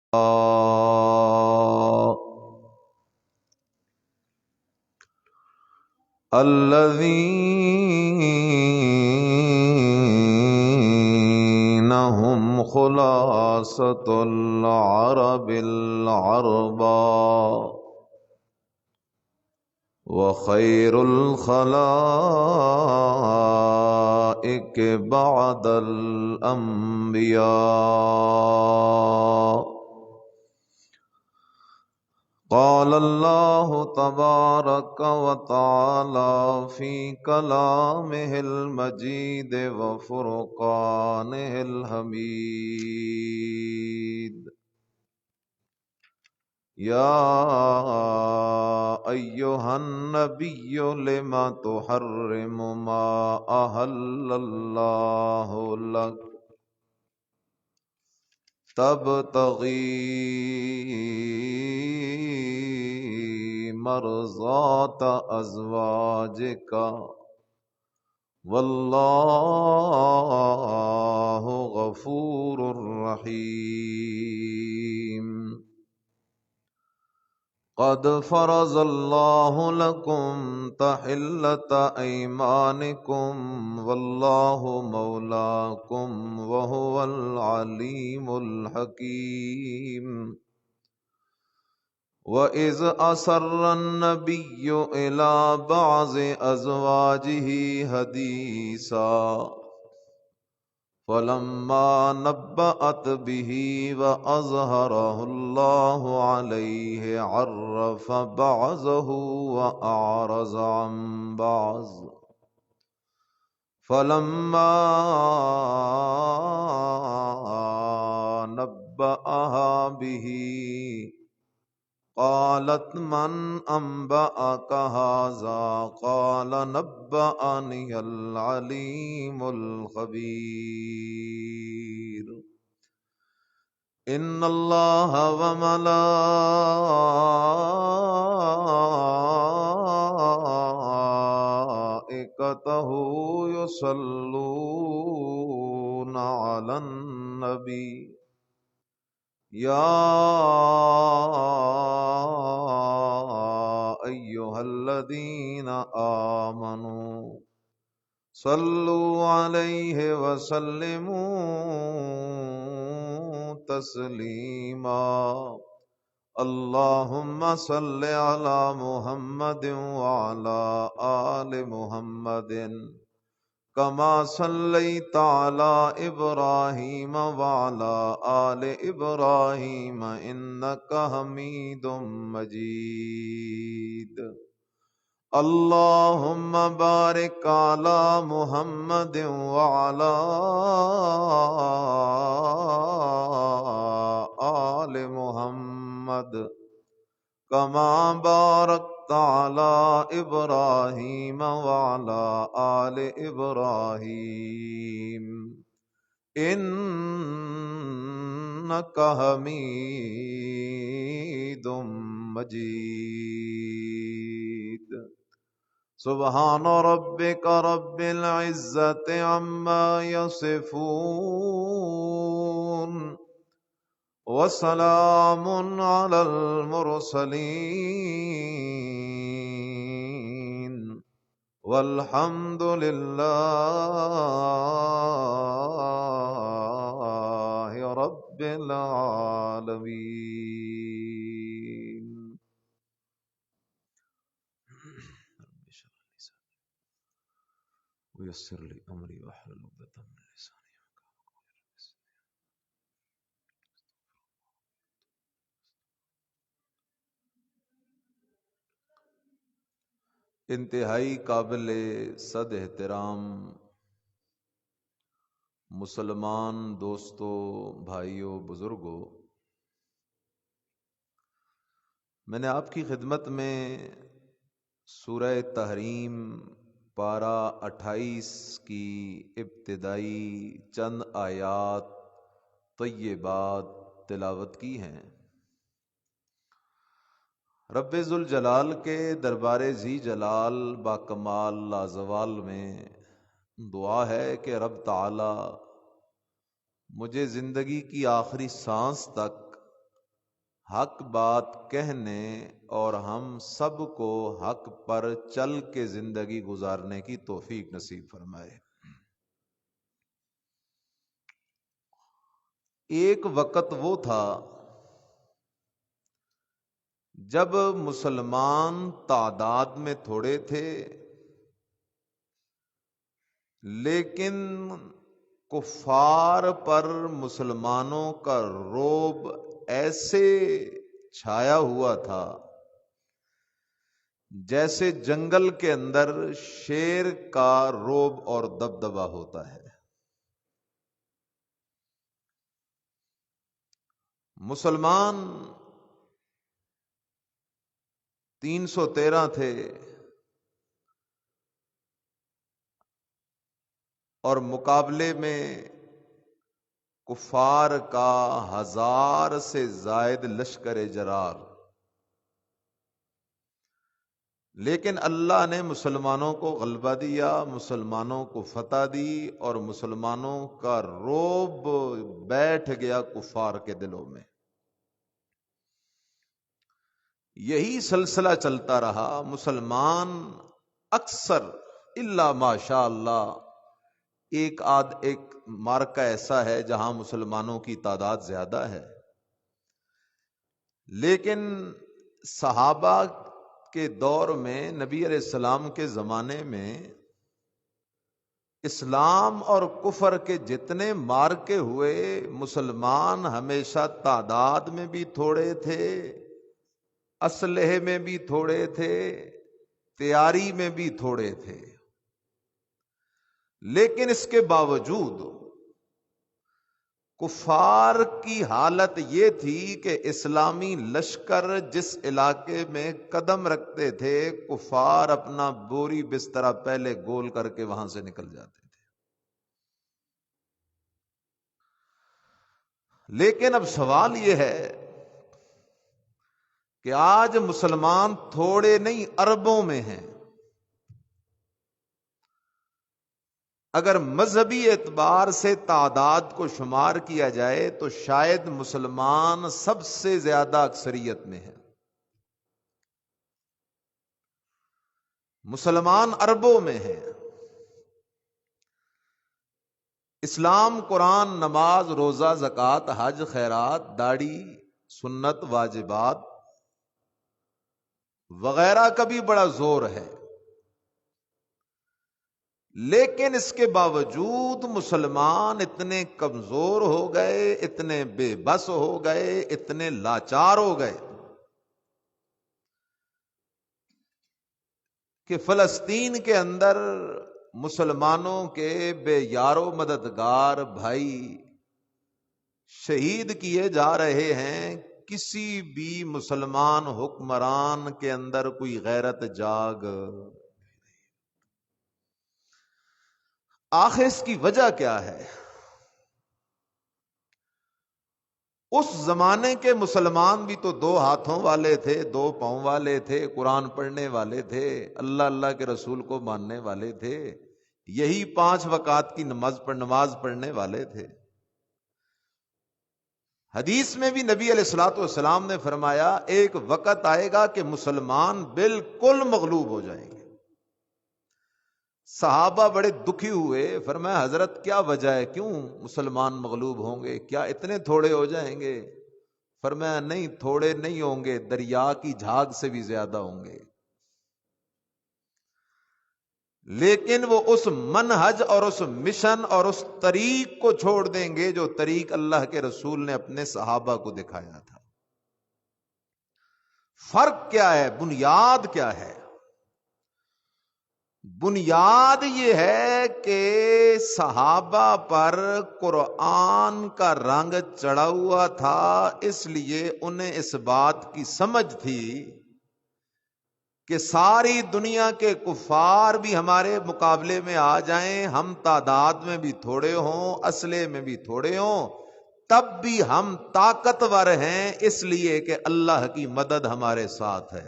الذين هم خلاصة العرب العربا وخير الخلائق بعد الأنبياء. قال الله تبارك وتعالى في كلامه المجيد وفرقانه الحميد: يا أيها النبي لم تحرم ما أحل الله لك تبتغي مرضات أزواجك والله غفور رحيم. قد فرض الله لكم تحلة أيمانكم والله مولاكم وهو العليم الحكيم. وإذ أسر النبي إلى بعض أزواجه حديثا فلما نبأت به وأظهره الله عليه عرف بعضه وأعرض عن بعض. فلما نبأها به قالت من أنبأك هذا؟ قال نبأني العليم الخبير. إن الله وملائكته يصلون على النبي يا أيها الذين آمنوا صلوا عليه وسلموا تسليما. اللهم صل على محمد وعلى آل محمد كما صليت على إبراهيم وعلى آل إبراهيم إنك حميد مجيد. اللهم بارك على محمد وعلى آل محمد كما باركت على إبراهيم وعلى آل إبراهيم إنك حميد مجيد. سبحان ربك رب العزة عما يصفون وسلام على المرسلين والحمد لله رب العالمين. ويسر لي أمري واحلل عقدة من لساني. انتہائی قابل صد احترام مسلمان دوستوں، بھائیوں، بزرگوں، میں نے آپ کی خدمت میں سورہ تحریم پارہ 28 کی ابتدائی چند آیات طیبات تلاوت کی ہیں۔ رب ذوالجلال کے دربار ذی جلال با کمال لازوال میں دعا ہے کہ رب تعالی مجھے زندگی کی آخری سانس تک حق بات کہنے اور ہم سب کو حق پر چل کے زندگی گزارنے کی توفیق نصیب فرمائے۔ ایک وقت وہ تھا جب مسلمان تعداد میں تھوڑے تھے، لیکن کفار پر مسلمانوں کا رعب ایسے چھایا ہوا تھا جیسے جنگل کے اندر شیر کا رعب اور دبدبا ہوتا ہے۔ مسلمان 313 تھے اور مقابلے میں کفار کا 1000 سے زائد لشکر جرار، لیکن اللہ نے مسلمانوں کو غلبہ دیا، مسلمانوں کو فتح دی اور مسلمانوں کا رعب بیٹھ گیا کفار کے دلوں میں۔ یہی سلسلہ چلتا رہا۔ مسلمان اکثر الا ماشاء اللہ ایک مارکہ ایسا ہے جہاں مسلمانوں کی تعداد زیادہ ہے، لیکن صحابہ کے دور میں، نبی علیہ السلام کے زمانے میں، اسلام اور کفر کے جتنے مارکے ہوئے، مسلمان ہمیشہ تعداد میں بھی تھوڑے تھے، اسلحے میں بھی تھوڑے تھے، تیاری میں بھی تھوڑے تھے، لیکن اس کے باوجود کفار کی حالت یہ تھی کہ اسلامی لشکر جس علاقے میں قدم رکھتے تھے، کفار اپنا بوری بستر پہلے گول کر کے وہاں سے نکل جاتے تھے۔ لیکن اب سوال یہ ہے کہ آج مسلمان تھوڑے نہیں اربوں میں ہیں۔ اگر مذہبی اعتبار سے تعداد کو شمار کیا جائے تو شاید مسلمان سب سے زیادہ اکثریت میں ہے۔ مسلمان اربوں میں ہیں۔ اسلام، قرآن، نماز، روزہ، زکوٰۃ، حج، خیرات، داڑھی، سنت، واجبات وغیرہ کا بھی بڑا زور ہے، لیکن اس کے باوجود مسلمان اتنے کمزور ہو گئے، اتنے بے بس ہو گئے، اتنے لاچار ہو گئے کہ فلسطین کے اندر مسلمانوں کے بے یار و مددگار بھائی شہید کیے جا رہے ہیں۔ کسی بھی مسلمان حکمران کے اندر کوئی غیرت جاگ، آخر اس کی وجہ کیا ہے؟ اس زمانے کے مسلمان بھی تو 2 ہاتھوں والے تھے، 2 پاؤں والے تھے، قرآن پڑھنے والے تھے، اللہ کے رسول کو ماننے والے تھے، یہی 5 وقات کی نماز پڑھنے والے تھے۔ حدیث میں بھی نبی علیہ الصلوۃ والسلام نے فرمایا ایک وقت آئے گا کہ مسلمان بالکل مغلوب ہو جائیں گے۔ صحابہ بڑے دکھی ہوئے، فرمایا حضرت کیا وجہ ہے، کیوں مسلمان مغلوب ہوں گے، کیا اتنے تھوڑے ہو جائیں گے؟ فرمایا نہیں، تھوڑے نہیں ہوں گے، دریا کی جھاگ سے بھی زیادہ ہوں گے، لیکن وہ اس منہج اور اس مشن اور اس طریق کو چھوڑ دیں گے جو طریق اللہ کے رسول نے اپنے صحابہ کو دکھایا تھا۔ فرق کیا ہے؟ بنیاد کیا ہے؟ بنیاد یہ ہے کہ صحابہ پر قرآن کا رنگ چڑھا ہوا تھا، اس لیے انہیں اس بات کی سمجھ تھی کہ ساری دنیا کے کفار بھی ہمارے مقابلے میں آ جائیں، ہم تعداد میں بھی تھوڑے ہوں، اسلحے میں بھی تھوڑے ہوں، تب بھی ہم طاقتور ہیں، اس لیے کہ اللہ کی مدد ہمارے ساتھ ہے۔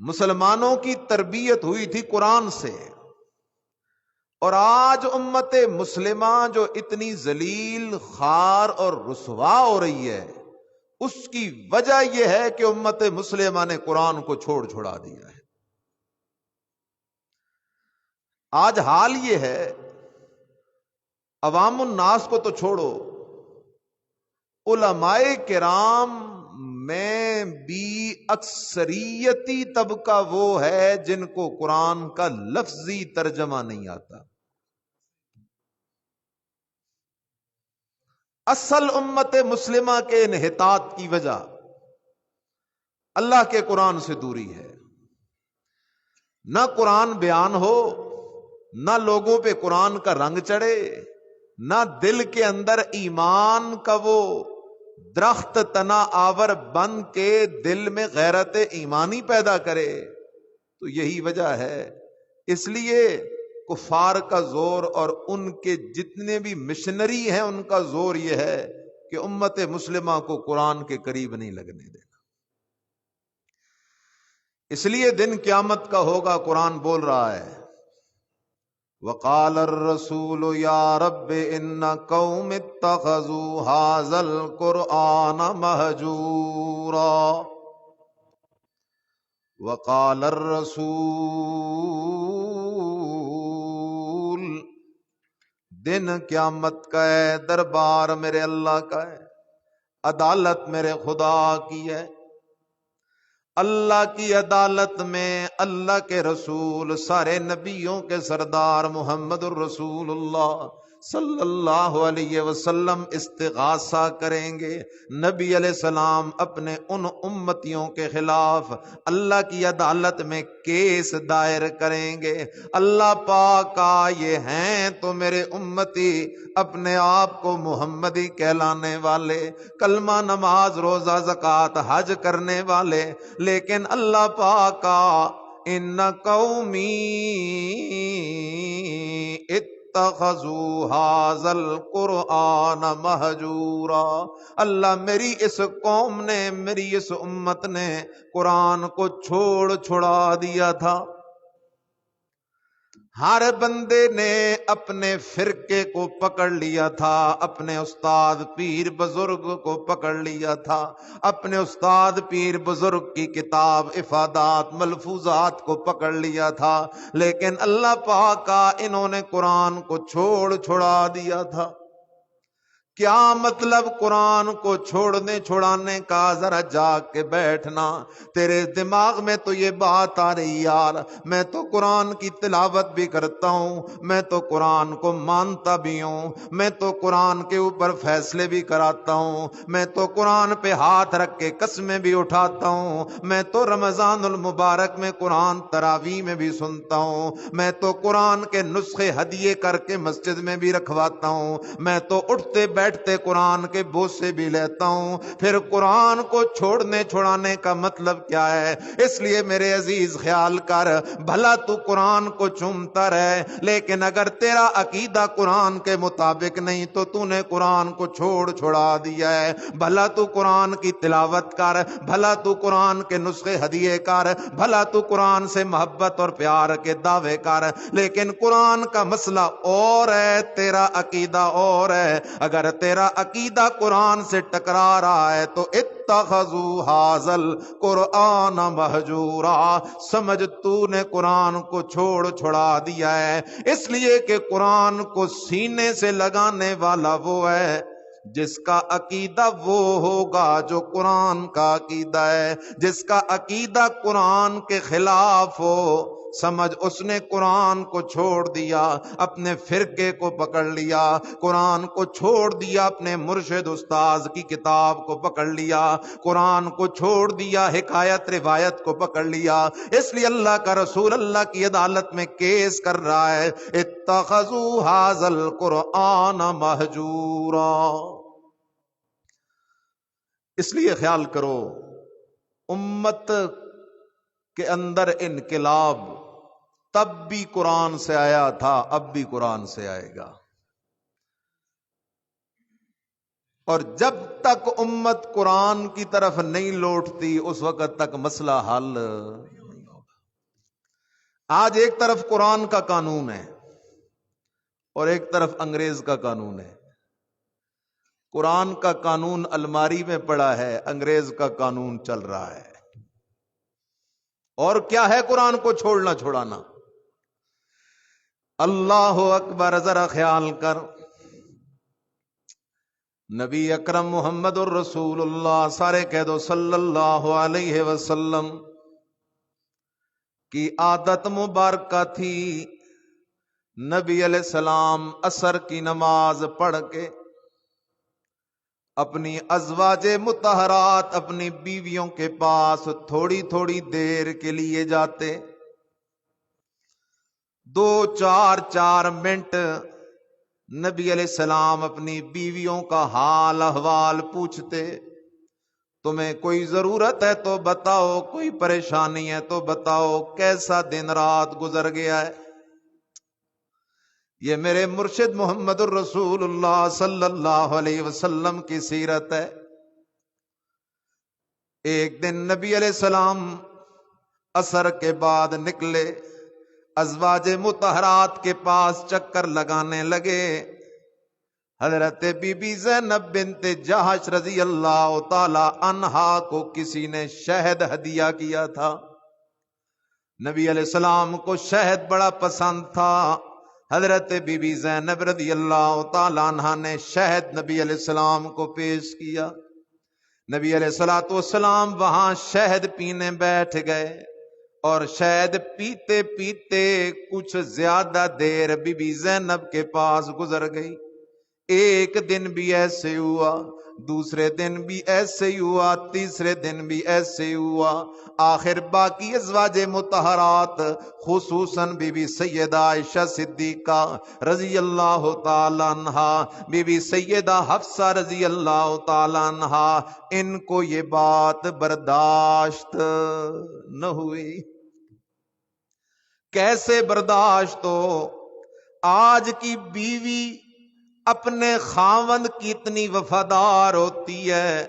مسلمانوں کی تربیت ہوئی تھی قرآن سے، اور آج امت مسلمہ جو اتنی ذلیل، خوار اور رسوا ہو رہی ہے، اس کی وجہ یہ ہے کہ امت مسلمہ نے قرآن کو چھوڑا دیا ہے۔ آج حال یہ ہے، عوام الناس کو تو چھوڑو، علماء کرام میں بھی اکثریتی طبقہ وہ ہے جن کو قرآن کا لفظی ترجمہ نہیں آتا۔ اصل امت مسلمہ کے انحطاط کی وجہ اللہ کے قرآن سے دوری ہے۔ نہ قرآن بیان ہو، نہ لوگوں پہ قرآن کا رنگ چڑھے، نہ دل کے اندر ایمان کا وہ درخت تنا آور بن کے دل میں غیرت ایمانی پیدا کرے۔ تو یہی وجہ ہے، اس لیے کفار کا زور اور ان کے جتنے بھی مشنری ہیں ان کا زور یہ ہے کہ امت مسلمہ کو قرآن کے قریب نہیں لگنے دینا۔ اس لیے دن قیامت کا ہوگا، قرآن بول رہا ہے وقال الرسول یا رب ان قوم اتخذوا هذا القرآن مہجورا وقال الرسول، دن قیامت کا ہے، دربار میرے اللہ کا ہے، عدالت میرے خدا کی ہے۔ اللہ کی عدالت میں اللہ کے رسول، سارے نبیوں کے سردار محمد الرسول اللہ صلی اللہ علیہ وسلم استغاثہ کریں گے۔ نبی علیہ السلام اپنے ان امتیوں کے خلاف اللہ کی عدالت میں کیس دائر کریں گے۔ اللہ پاک کا یہ ہیں تو میرے امتی اپنے آپ کو محمدی کہلانے والے، کلمہ نماز روزہ زکوٰۃ حج کرنے والے، لیکن اللہ پاک کا ان قومی اتخذوا هذا القرآن مہجورا، اللہ میری اس قوم نے، میری اس امت نے قرآن کو چھوڑا دیا تھا۔ ہر بندے نے اپنے فرقے کو پکڑ لیا تھا، اپنے استاد پیر بزرگ کو پکڑ لیا تھا، اپنے استاد پیر بزرگ کی کتاب افادات ملفوظات کو پکڑ لیا تھا، لیکن اللہ پاک کا انہوں نے قرآن کو چھوڑا دیا تھا۔ کیا مطلب قرآن کو چھوڑانے کا؟ ذرا جاگ کے بیٹھنا، تیرے دماغ میں تو یہ بات آ رہی یار میں تو قرآن کی تلاوت بھی کرتا ہوں، میں تو قرآن کو مانتا بھی ہوں، میں تو قرآن کے اوپر فیصلے بھی کراتا ہوں، میں تو قرآن پہ ہاتھ رکھ کے قسمیں بھی اٹھاتا ہوں، میں تو رمضان المبارک میں قرآن تراویح میں بھی سنتا ہوں، میں تو قرآن کے نسخے ہدیے کر کے مسجد میں بھی رکھواتا ہوں، میں تو اٹھتے بیٹھتے قرآن کے بوسے بھی لیتا ہوں۔ پھر قرآن کو چھوڑانے کا مطلب کیا ہے؟ اس لیے میرے عزیز خیال کر، بھلا تو قرآن کو چومتا رہے، لیکن اگر تیرا عقیدہ قرآن کے مطابق نہیں تو تو نے قرآن کو چھوڑا دیا ہے۔ بھلا تو قرآن کی تلاوت کر، بھلا تو قرآن کے نسخے ہدیے کر، بھلا تو قرآن سے محبت اور پیار کے دعوے کر، لیکن قرآن کا مسئلہ اور ہے، تیرا عقیدہ اور ہے۔ اگر تیرا عقیدہ قرآن سے ٹکرا رہا ہے تو اتخذوا هذا القرآن مہجورا، سمجھ تو نے قرآن کو چھوڑا دیا ہے، اس لیے کہ قرآن کو سینے سے لگانے والا وہ ہے جس کا عقیدہ وہ ہوگا جو قرآن کا عقیدہ ہے۔ جس کا عقیدہ قرآن کے خلاف ہو، سمجھ اس نے قرآن کو چھوڑ دیا، اپنے فرقے کو پکڑ لیا، قرآن کو چھوڑ دیا، اپنے مرشد استاذ کی کتاب کو پکڑ لیا، قرآن کو چھوڑ دیا، حکایت روایت کو پکڑ لیا۔ اس لیے اللہ کا رسول اللہ کی عدالت میں کیس کر رہا ہے، اتخذوا هذا القرآن مہجورا۔ اس لیے خیال کرو، امت کے اندر انقلاب تب بھی قرآن سے آیا تھا، اب بھی قرآن سے آئے گا، اور جب تک امت قرآن کی طرف نہیں لوٹتی اس وقت تک مسئلہ حل نہیں ہوگا۔ آج ایک طرف قرآن کا قانون ہے اور ایک طرف انگریز کا قانون ہے۔ قرآن کا قانون الماری میں پڑا ہے، انگریز کا قانون چل رہا ہے۔ اور کیا ہے قرآن کو چھوڑنا چھوڑانا؟ اللہ اکبر، ذرا خیال کر، نبی اکرم محمد الرسول اللہ، سارے کہہ دو صلی اللہ علیہ وسلم کی عادت مبارکہ تھی نبی علیہ السلام عصر کی نماز پڑھ کے اپنی ازواج مطہرات، اپنی بیویوں کے پاس تھوڑی تھوڑی دیر کے لیے جاتے، 2-4 منٹ نبی علیہ السلام اپنی بیویوں کا حال احوال پوچھتے، تمہیں کوئی ضرورت ہے تو بتاؤ، کوئی پریشانی ہے تو بتاؤ، کیسا دن رات گزر گیا ہے۔ یہ میرے مرشد محمد الرسول اللہ صلی اللہ علیہ وسلم کی سیرت ہے۔ ایک دن نبی علیہ السلام عصر کے بعد نکلے، ازواج مطہرات کے پاس چکر لگانے لگے۔ حضرت بی بی زینب بنت جہش رضی اللہ تعالی عنہا کو کسی نے شہد ہدیہ کیا تھا۔ نبی علیہ السلام کو شہد بڑا پسند تھا۔ حضرت بی بی زینب رضی اللہ تعالی عنہا نے شہد نبی علیہ السلام کو پیش کیا۔ نبی علیہ السلام وہاں شہد پینے بیٹھ گئے، اور شہد پیتے پیتے کچھ زیادہ دیر بی بی زینب کے پاس گزر گئی۔ ایک دن بھی ایسے ہوا، دوسرے دن بھی ایسے ہی ہوا، تیسرے دن بھی ایسے ہی ہوا۔ آخر باقی ازواج مطہرات خصوصاً بی بی سیدہ عائشہ صدیقہ رضی اللہ تعالی عنہا، بی بی سیدہ حفصہ رضی اللہ تعالی عنہا، ان کو یہ بات برداشت نہ ہوئی۔ کیسے برداشت ہو؟ آج کی بیوی اپنے خاوند کی اتنی وفادار ہوتی ہے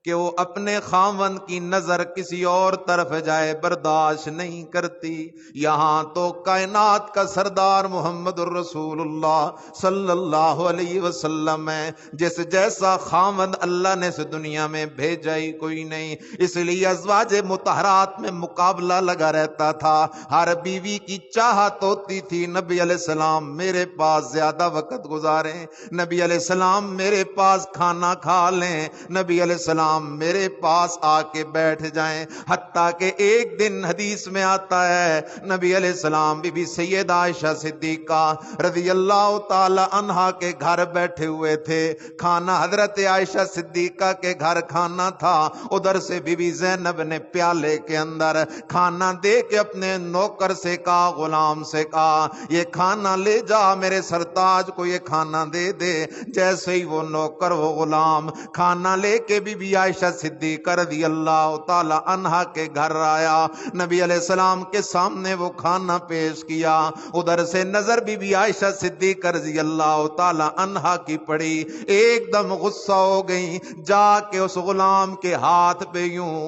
کہ وہ اپنے خاوند کی نظر کسی اور طرف جائے برداشت نہیں کرتی۔ یہاں تو کائنات کا سردار محمد الرسول اللہ صلی اللہ علیہ وسلم ہے، جس جیسا خاوند اللہ نے اس دنیا میں بھیجا ہی کوئی نہیں، اس لیے ازواج مطہرات میں مقابلہ لگا رہتا تھا۔ ہر بیوی کی چاہت ہوتی تھی نبی علیہ السلام میرے پاس زیادہ وقت گزاریں، نبی علیہ السلام میرے پاس کھانا کھا لیں، نبی علیہ السلام میرے پاس آ کے بیٹھ جائیں۔ حتیٰ کہ ایک دن حدیث میں آتا ہے نبی علیہ السلام بی بی سیدہ عائشہ صدیقہ رضی اللہ تعالی عنہا کے گھر بیٹھے ہوئے تھے، کھانا حضرت عائشہ صدیقہ کے گھر کھانا تھا، ادھر سے بی بی زینب نے پیالے کے اندر کھانا دے کے اپنے نوکر سے کہا، غلام سے کہا، یہ کھانا لے جا، میرے سرتاج کو یہ کھانا دے دے۔ جیسے ہی وہ نوکر وہ غلام کھانا لے کے بی بی عائشہ صدیقہ رضی اللہ تعالی عنہا کے گھر آیا، نبی علیہ السلام کے سامنے وہ کھانا پیش کیا، ادھر سے نظر بی بی عائشہ صدیقہ رضی اللہ تعالی عنہا کی پڑی، ایک دم غصہ ہو گئی، جا کے اس غلام کے ہاتھ پہ یوں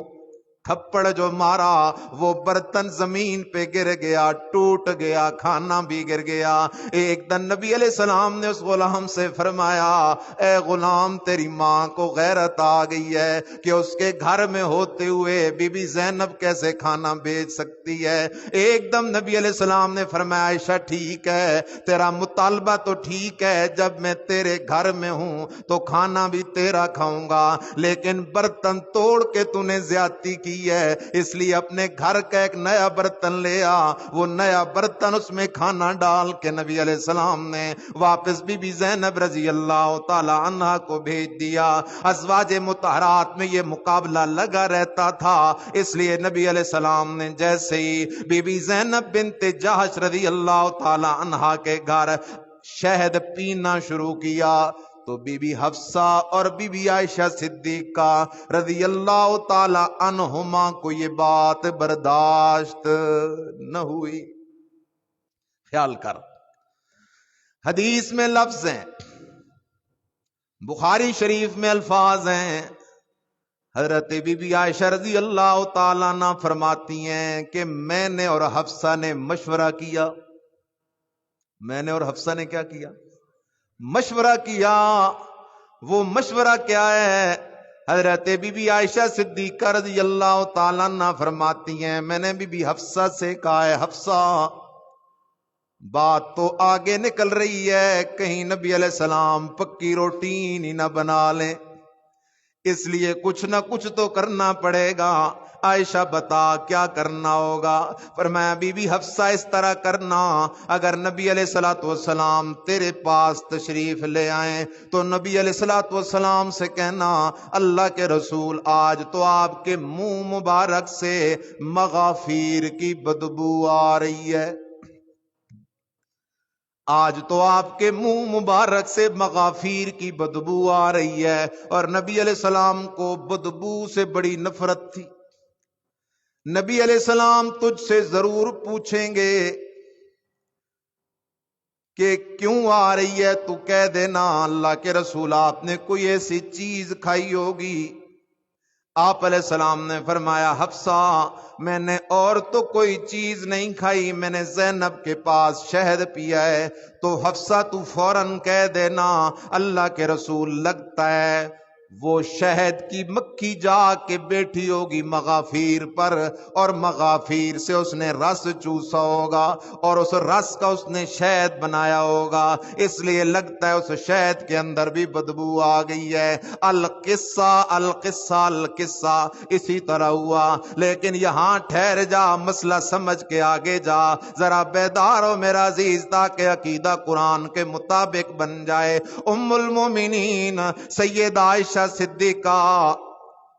تھپڑ جو مارا، وہ برتن زمین پہ گر گیا، ٹوٹ گیا، کھانا بھی گر گیا۔ ایک دن نبی علیہ السلام نے اس غلام سے فرمایا، اے غلام، تیری ماں کو غیرت آ گئی ہے کہ اس کے گھر میں ہوتے ہوئے بی بی زینب کیسے کھانا بیچ سکتی ہے؟ ایک دم نبی علیہ السلام نے فرمایا، عائشہ ٹھیک ہے، تیرا مطالبہ تو ٹھیک ہے، جب میں تیرے گھر میں ہوں تو کھانا بھی تیرا کھاؤں گا، لیکن برتن توڑ کے تو نے زیادتی کی ہے، اس لیے اپنے گھر کا ایک نیا برتن لے آ۔ وہ نیا برتن، اس میں کھانا ڈال کے نبی علیہ السلام نے واپس بی بی زینب رضی اللہ تعالی عنہا کو بھیج دیا۔ ازواج مطہرات میں یہ مقابلہ لگا رہتا تھا، اس لیے نبی علیہ السلام نے جیسے ہی بی بی زینب بنت جہش رضی اللہ تعالی عنہا کے گھر شہد پینا شروع کیا تو بی بی حفصہ اور بی بی عائشہ صدیقہ رضی اللہ تعالی عنہما کو یہ بات برداشت نہ ہوئی۔ خیال کر، حدیث میں لفظ ہیں، بخاری شریف میں الفاظ ہیں، حضرت بی بی عائشہ رضی اللہ تعالی عنہ فرماتی ہیں کہ میں نے اور حفصہ نے مشورہ کیا، میں نے اور حفصہ نے کیا کیا؟ مشورہ کیا، وہ مشورہ کیا ہے؟ حضرت بی بی عائشہ صدیقہ رضی اللہ تعالیٰ عنہ فرماتی ہیں میں نے بی بی حفصہ سے کہا ہے حفصہ بات تو آگے نکل رہی ہے، کہیں نبی علیہ السلام پکی روٹی نہیں نہ بنا لیں، اس لیے کچھ نہ کچھ تو کرنا پڑے گا۔ عائشہ بتا کیا کرنا ہوگا؟ فرمایا بی بی حفصہ اس طرح کرنا، اگر نبی علیہ الصلوۃ والسلام تیرے پاس تشریف لے آئیں تو نبی علیہ الصلوۃ والسلام سے کہنا اللہ کے رسول آج تو آپ کے منہ مبارک سے مغافیر کی بدبو آ رہی ہے، آج تو آپ کے منہ مبارک سے مغافیر کی بدبو آ رہی ہے۔ اور نبی علیہ السلام کو بدبو سے بڑی نفرت تھی۔ نبی علیہ السلام تجھ سے ضرور پوچھیں گے کہ کیوں آ رہی ہے، تو کہہ دینا اللہ کے رسول آپ نے کوئی ایسی چیز کھائی ہوگی۔ آپ علیہ السلام نے فرمایا حفصہ میں نے اور تو کوئی چیز نہیں کھائی، میں نے زینب کے پاس شہد پیا ہے۔ تو حفصہ تو فوراً کہہ دینا اللہ کے رسول لگتا ہے وہ شہد کی مکھی جا کے بیٹھی ہوگی مغافیر پر، اور مغافیر سے اس نے رس چوسا ہوگا اور اس رس کا اس نے شہد بنایا ہوگا، اس لیے لگتا ہے اس شہد کے اندر بھی بدبو آ گئی ہے۔ القصہ القصہ القصہ اسی طرح ہوا، لیکن یہاں ٹھہر جا، مسئلہ سمجھ کے آگے جا، ذرا بیدار ہو میرا عزیز تاکہ عقیدہ قرآن کے مطابق بن جائے۔ ام المومنین سیدہ عائشہ صدیقہ،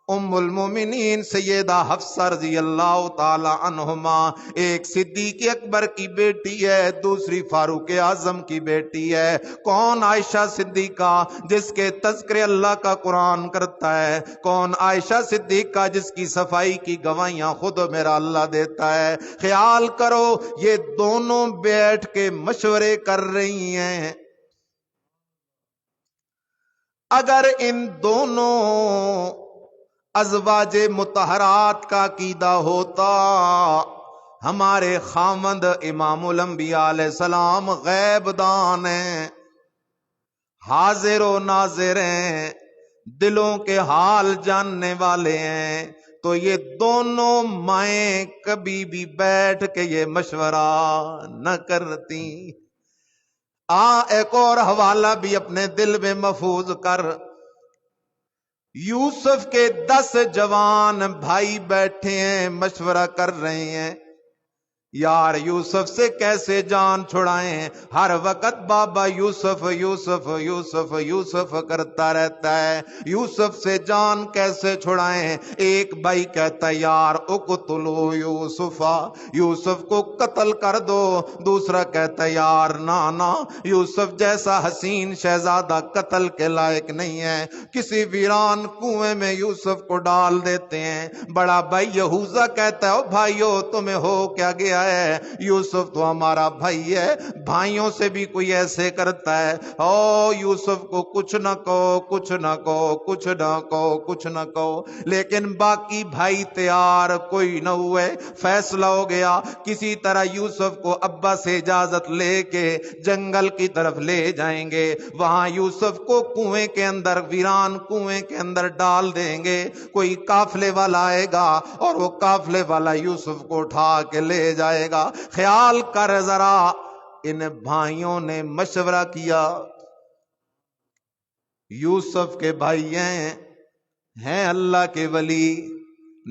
ام المومنین سیدہ حفصہ رضی اللہ تعالی عنہما ایک صدیق اکبر کی بیٹی ہے، دوسری فاروق اعظم کی بیٹی ہے۔ کون عائشہ صدیقہ جس کے تذکرے اللہ کا قرآن کرتا ہے، کون عائشہ صدیقہ جس کی صفائی کی گواہیاں خود میرا اللہ دیتا ہے۔ خیال کرو یہ دونوں بیٹھ کے مشورے کر رہی ہیں، اگر ان دونوں ازواج مطہرات کا عقیدہ ہوتا ہمارے خاوند امام الانبیاء علیہ السلام غیب دان ہیں، حاضر و ناظر ہیں، دلوں کے حال جاننے والے ہیں، تو یہ دونوں مائیں کبھی بھی بیٹھ کے یہ مشورہ نہ کرتی۔ ایک اور حوالہ بھی اپنے دل میں محفوظ کر، یوسف کے 10 جوان بھائی بیٹھے ہیں مشورہ کر رہے ہیں یار یوسف سے کیسے جان چھڑائیں، ہر وقت بابا یوسف یوسف یوسف یوسف کرتا رہتا ہے، یوسف سے جان کیسے چھڑائیں۔ ایک بھائی کہتا ہے یار اقتلوا یوسفا، یوسف کو قتل کر دو، دوسرا کہتا ہے یار نا یوسف جیسا حسین شہزادہ قتل کے لائق نہیں ہے، کسی ویران کنویں میں یوسف کو ڈال دیتے ہیں۔ بڑا بھائی یہوذا کہتا ہے او بھائیو تمہیں ہو کیا گیا ہے، یوسف تو ہمارا بھائی ہے، بھائیوں سے بھی کوئی ایسے کرتا ہے، او یوسف کو کچھ نہ کہو کچھ نہ کہو کچھ نہ کہو کچھ نہ کہو۔ لیکن باقی بھائی تیار کوئی نہ ہوئے، فیصلہ ہو گیا کسی طرح یوسف کو ابا سے اجازت لے کے جنگل کی طرف لے جائیں گے، وہاں یوسف کو کنویں کے اندر ویران کنویں کے اندر ڈال دیں گے، کوئی قافلے والا آئے گا اور وہ قافلے والا یوسف کو اٹھا کے لے جائے گا۔ خیال کر ذرا ان بھائیوں نے مشورہ کیا، یوسف کے بھائی ہیں اللہ کے ولی،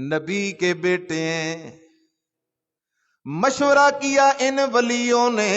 نبی کے بیٹے ہیں، مشورہ کیا ان ولیوں نے،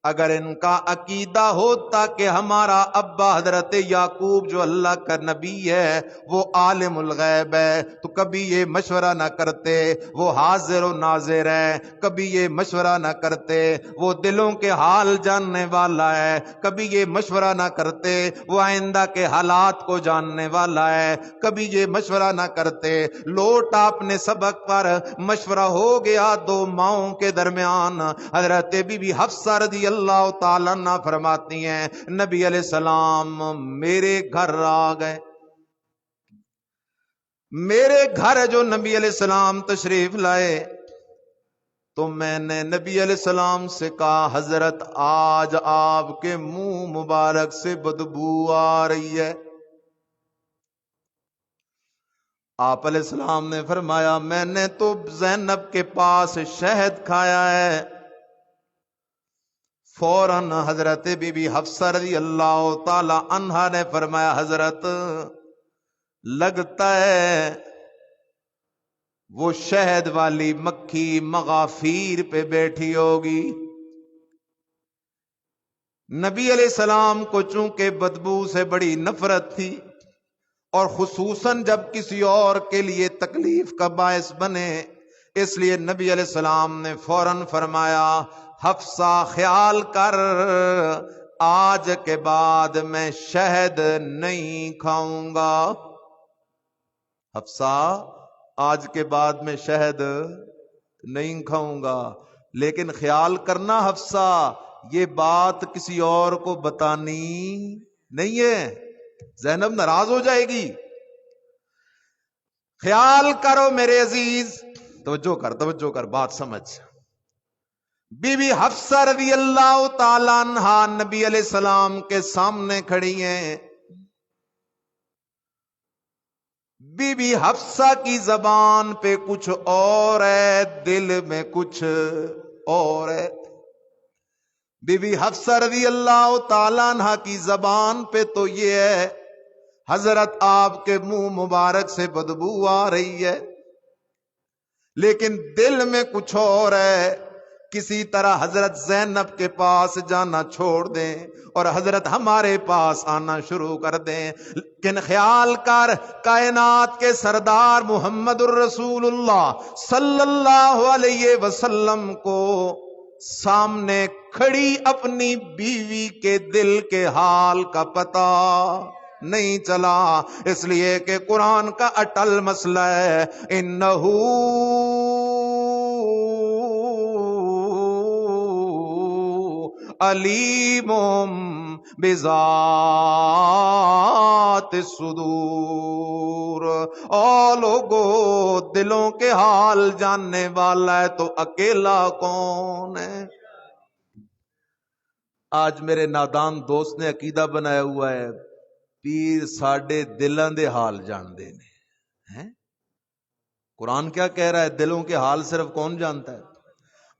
اگر ان کا عقیدہ ہوتا کہ ہمارا ابا حضرت یعقوب جو اللہ کا نبی ہے وہ عالم الغیب ہے تو کبھی یہ مشورہ نہ کرتے، وہ حاضر و ناظر ہے کبھی یہ مشورہ نہ کرتے، وہ دلوں کے حال جاننے والا ہے کبھی یہ مشورہ نہ کرتے، وہ آئندہ کے حالات کو جاننے والا ہے کبھی یہ مشورہ نہ کرتے۔ لوٹ آپ نے سبق پر مشورہ ہو گیا دو ماؤں کے درمیان، حضرت بی بی حفصہ رضی اللہ تعالیٰ عنہ فرماتی ہیں نبی علیہ السلام میرے گھر آ گئے، میرے گھر جو نبی علیہ السلام تشریف لائے تو میں نے نبی علیہ السلام سے کہا حضرت آج آپ کے منہ مبارک سے بدبو آ رہی ہے۔ آپ علیہ السلام نے فرمایا میں نے تو زینب کے پاس شہد کھایا ہے۔ فوراً حضرت بی بی حفصہ رضی اللہ تعالی عنہا نے فرمایا حضرت لگتا ہے وہ شہد والی مکھی مغافیر پہ بیٹھی ہوگی۔ نبی علیہ السلام کو چونکہ بدبو سے بڑی نفرت تھی، اور خصوصاً جب کسی اور کے لیے تکلیف کا باعث بنے، اس لیے نبی علیہ السلام نے فوراً فرمایا حفصہ خیال کر آج کے بعد میں شہد نہیں کھاؤں گا۔ حفصہ آج کے بعد میں شہد نہیں کھاؤں گا، لیکن خیال کرنا حفصہ یہ بات کسی اور کو بتانی نہیں ہے، زینب ناراض ہو جائے گی۔ خیال کرو میرے عزیز، توجہ کر بات سمجھ۔ بی بی حفصہ رضی اللہ تعالی عنہا نبی علیہ السلام کے سامنے کھڑی ہیں۔ بی بی حفصہ کی زبان پہ کچھ اور ہے، دل میں کچھ اور ہے۔ بی بی حفصہ رضی اللہ تعالی عنہا کی زبان پہ تو یہ ہے حضرت آپ کے منہ مبارک سے بدبو آ رہی ہے، لیکن دل میں کچھ اور ہے۔ کسی طرح حضرت زینب کے پاس جانا چھوڑ دیں اور حضرت ہمارے پاس آنا شروع کر دیں، لیکن خیال کر کائنات کے سردار محمد الرسول اللہ صلی اللہ علیہ وسلم کو سامنے کھڑی اپنی بیوی کے دل کے حال کا پتہ نہیں چلا، اس لیے کہ قرآن کا اٹل مسئلہ ہے انہو علیم بذات الصدور۔ او لوگو دلوں کے حال جاننے والا ہے تو اکیلا کون ہے؟ آج میرے نادان دوست نے عقیدہ بنایا ہوا ہے پیر ساڈے دلاں دے حال جان دے نے۔ قرآن کیا کہہ رہا ہے؟ دلوں کے حال صرف کون جانتا ہے؟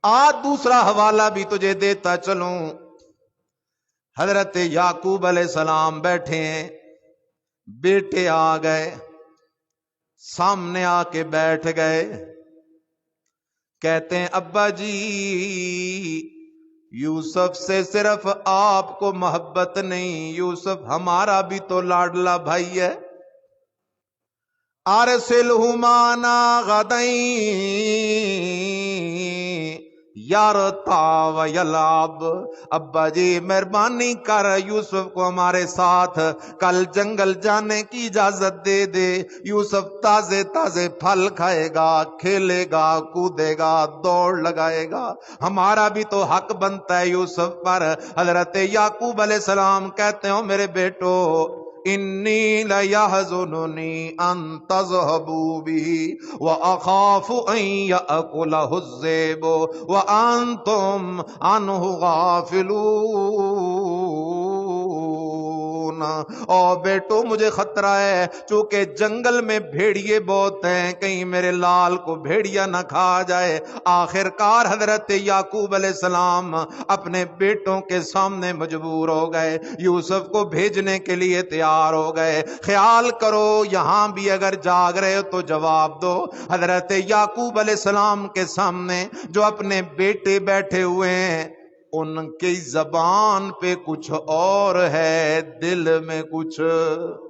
آج دوسرا حوالہ بھی تجھے دیتا چلوں۔ حضرت یعقوب علیہ السلام بیٹھے ہیں، بیٹے آ گئے، سامنے آ کے بیٹھ گئے، کہتے ہیں ابا جی یوسف سے صرف آپ کو محبت نہیں، یوسف ہمارا بھی تو لاڈلا بھائی ہے۔ ارسلہ معنا غداً یرتع ویلعب۔ ابا جی مہربانی کر یوسف کو ہمارے ساتھ کل جنگل جانے کی اجازت دے دے، یوسف تازے تازے پھل کھائے گا، کھیلے گا، کودے گا، دوڑ لگائے گا، ہمارا بھی تو حق بنتا ہے یوسف پر۔ حضرت یعقوب علیہ السلام کہتے ہیں میرے بیٹو انی لیحزننی ان تذہبوا بہ واخاف ان یأکلہ الذئب وانتم عنہ غافلون۔ او بیٹو مجھے خطرہ ہے، چونکہ جنگل میں بھیڑیے بہت ہیں، کہیں میرے لال کو بھیڑیا نہ کھا جائے۔ آخر کار حضرت یعقوب علیہ السلام اپنے بیٹوں کے سامنے مجبور ہو گئے، یوسف کو بھیجنے کے لیے تیار ہو گئے۔ خیال کرو یہاں بھی اگر جاگ رہے ہو تو جواب دو۔ حضرت یعقوب علیہ السلام کے سامنے جو اپنے بیٹے بیٹھے ہوئے ہیں، ان کی زبان پہ کچھ اور ہے، دل میں کچھ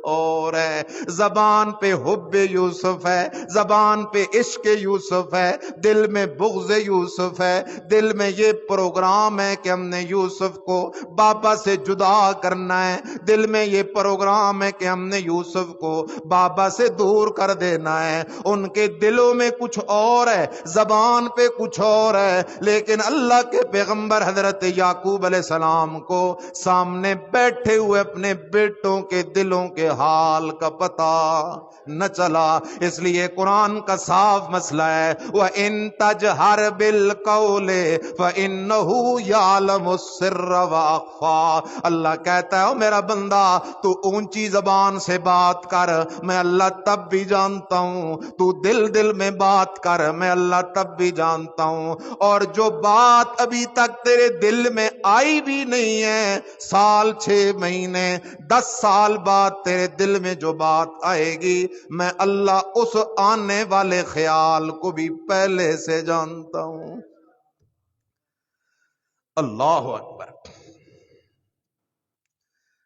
اور ہے۔ زبان پہ حب یوسف ہے، زبان پہ عشق یوسف ہے، دل میں بغض یوسف ہے، دل میں یہ پروگرام ہے کہ ہم نے یوسف کو بابا سے جدا کرنا ہے، دل میں یہ پروگرام ہے کہ ہم نے یوسف کو بابا سے دور کر دینا ہے۔ ان کے دلوں میں کچھ اور ہے، زبان پہ کچھ اور ہے، لیکن اللہ کے پیغمبر حضرت حضرت یعقوب علیہ السلام کو سامنے بیٹھے ہوئے اپنے بیٹوں کے دلوں کے حال کا پتہ نہ چلا، اس لیے قرآن کا صاف مسئلہ ہے وَإِن تَجْهَرْ بِالْقَوْلِ فَإِنَّهُ يَعْلَمُ السِّرَّ وَأَخْفَى۔ اللہ کہتا ہے او میرا بندہ تو اونچی زبان سے بات کر، میں اللہ تب بھی جانتا ہوں، تو دل دل میں بات کر، میں اللہ تب بھی جانتا ہوں، اور جو بات ابھی تک تیرے دل میں آئی بھی نہیں ہے، سال 6 مہینے 10 سال بعد تیرے دل میں جو بات آئے گی، میں اللہ اس آنے والے خیال کو بھی پہلے سے جانتا ہوں۔ اللہ اکبر۔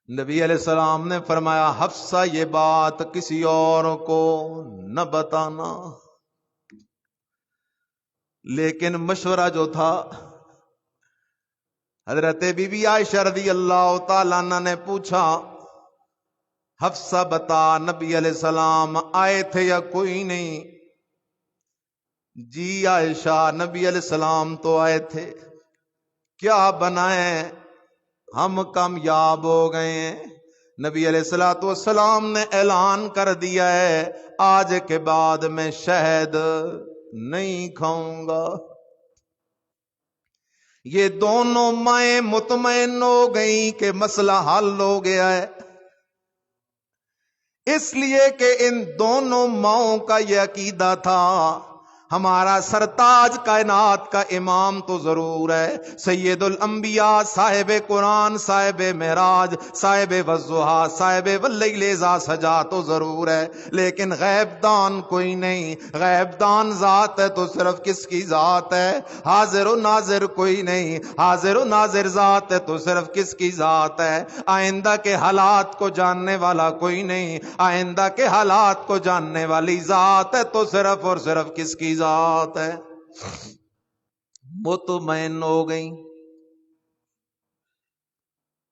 نبی علیہ السلام نے فرمایا حفصہ یہ بات کسی اور کو نہ بتانا، لیکن مشورہ جو تھا، حضرت بی بی عائشہ رضی اللہ تعالیٰ عنہ نے پوچھا حفصہ بتا نبی علیہ السلام آئے تھے یا کوئی نہیں؟ جی عائشہ نبی علیہ السلام تو آئے تھے، کیا بنائیں ہم کامیاب ہو گئے ہیں۔ نبی علیہ السلام نے اعلان کر دیا ہے آج کے بعد میں شہد نہیں کھاؤں گا۔ یہ دونوں مائیں مطمئن ہو گئیں کہ مسئلہ حل ہو گیا ہے، اس لیے کہ ان دونوں ماؤں کا یہ عقیدہ تھا ہمارا سرتاج کائنات کا امام تو ضرور ہے، سید الانبیاء، صاحب قرآن، صاحب معراج، صاحب والضحیٰ، صاحب واللیل اذا سجا تو ضرور ہے، لیکن غیب دان کوئی نہیں۔ غیب دان ذات ہے تو صرف کس کی ذات ہے؟ حاضر و ناظر کوئی نہیں، حاضر و ناظر ذات ہے تو صرف کس کی ذات ہے؟ آئندہ کے حالات کو جاننے والا کوئی نہیں، آئندہ کے حالات کو جاننے والی ذات ہے تو صرف اور صرف کس کی ذات ہے؟ مطمئن ہو گئی،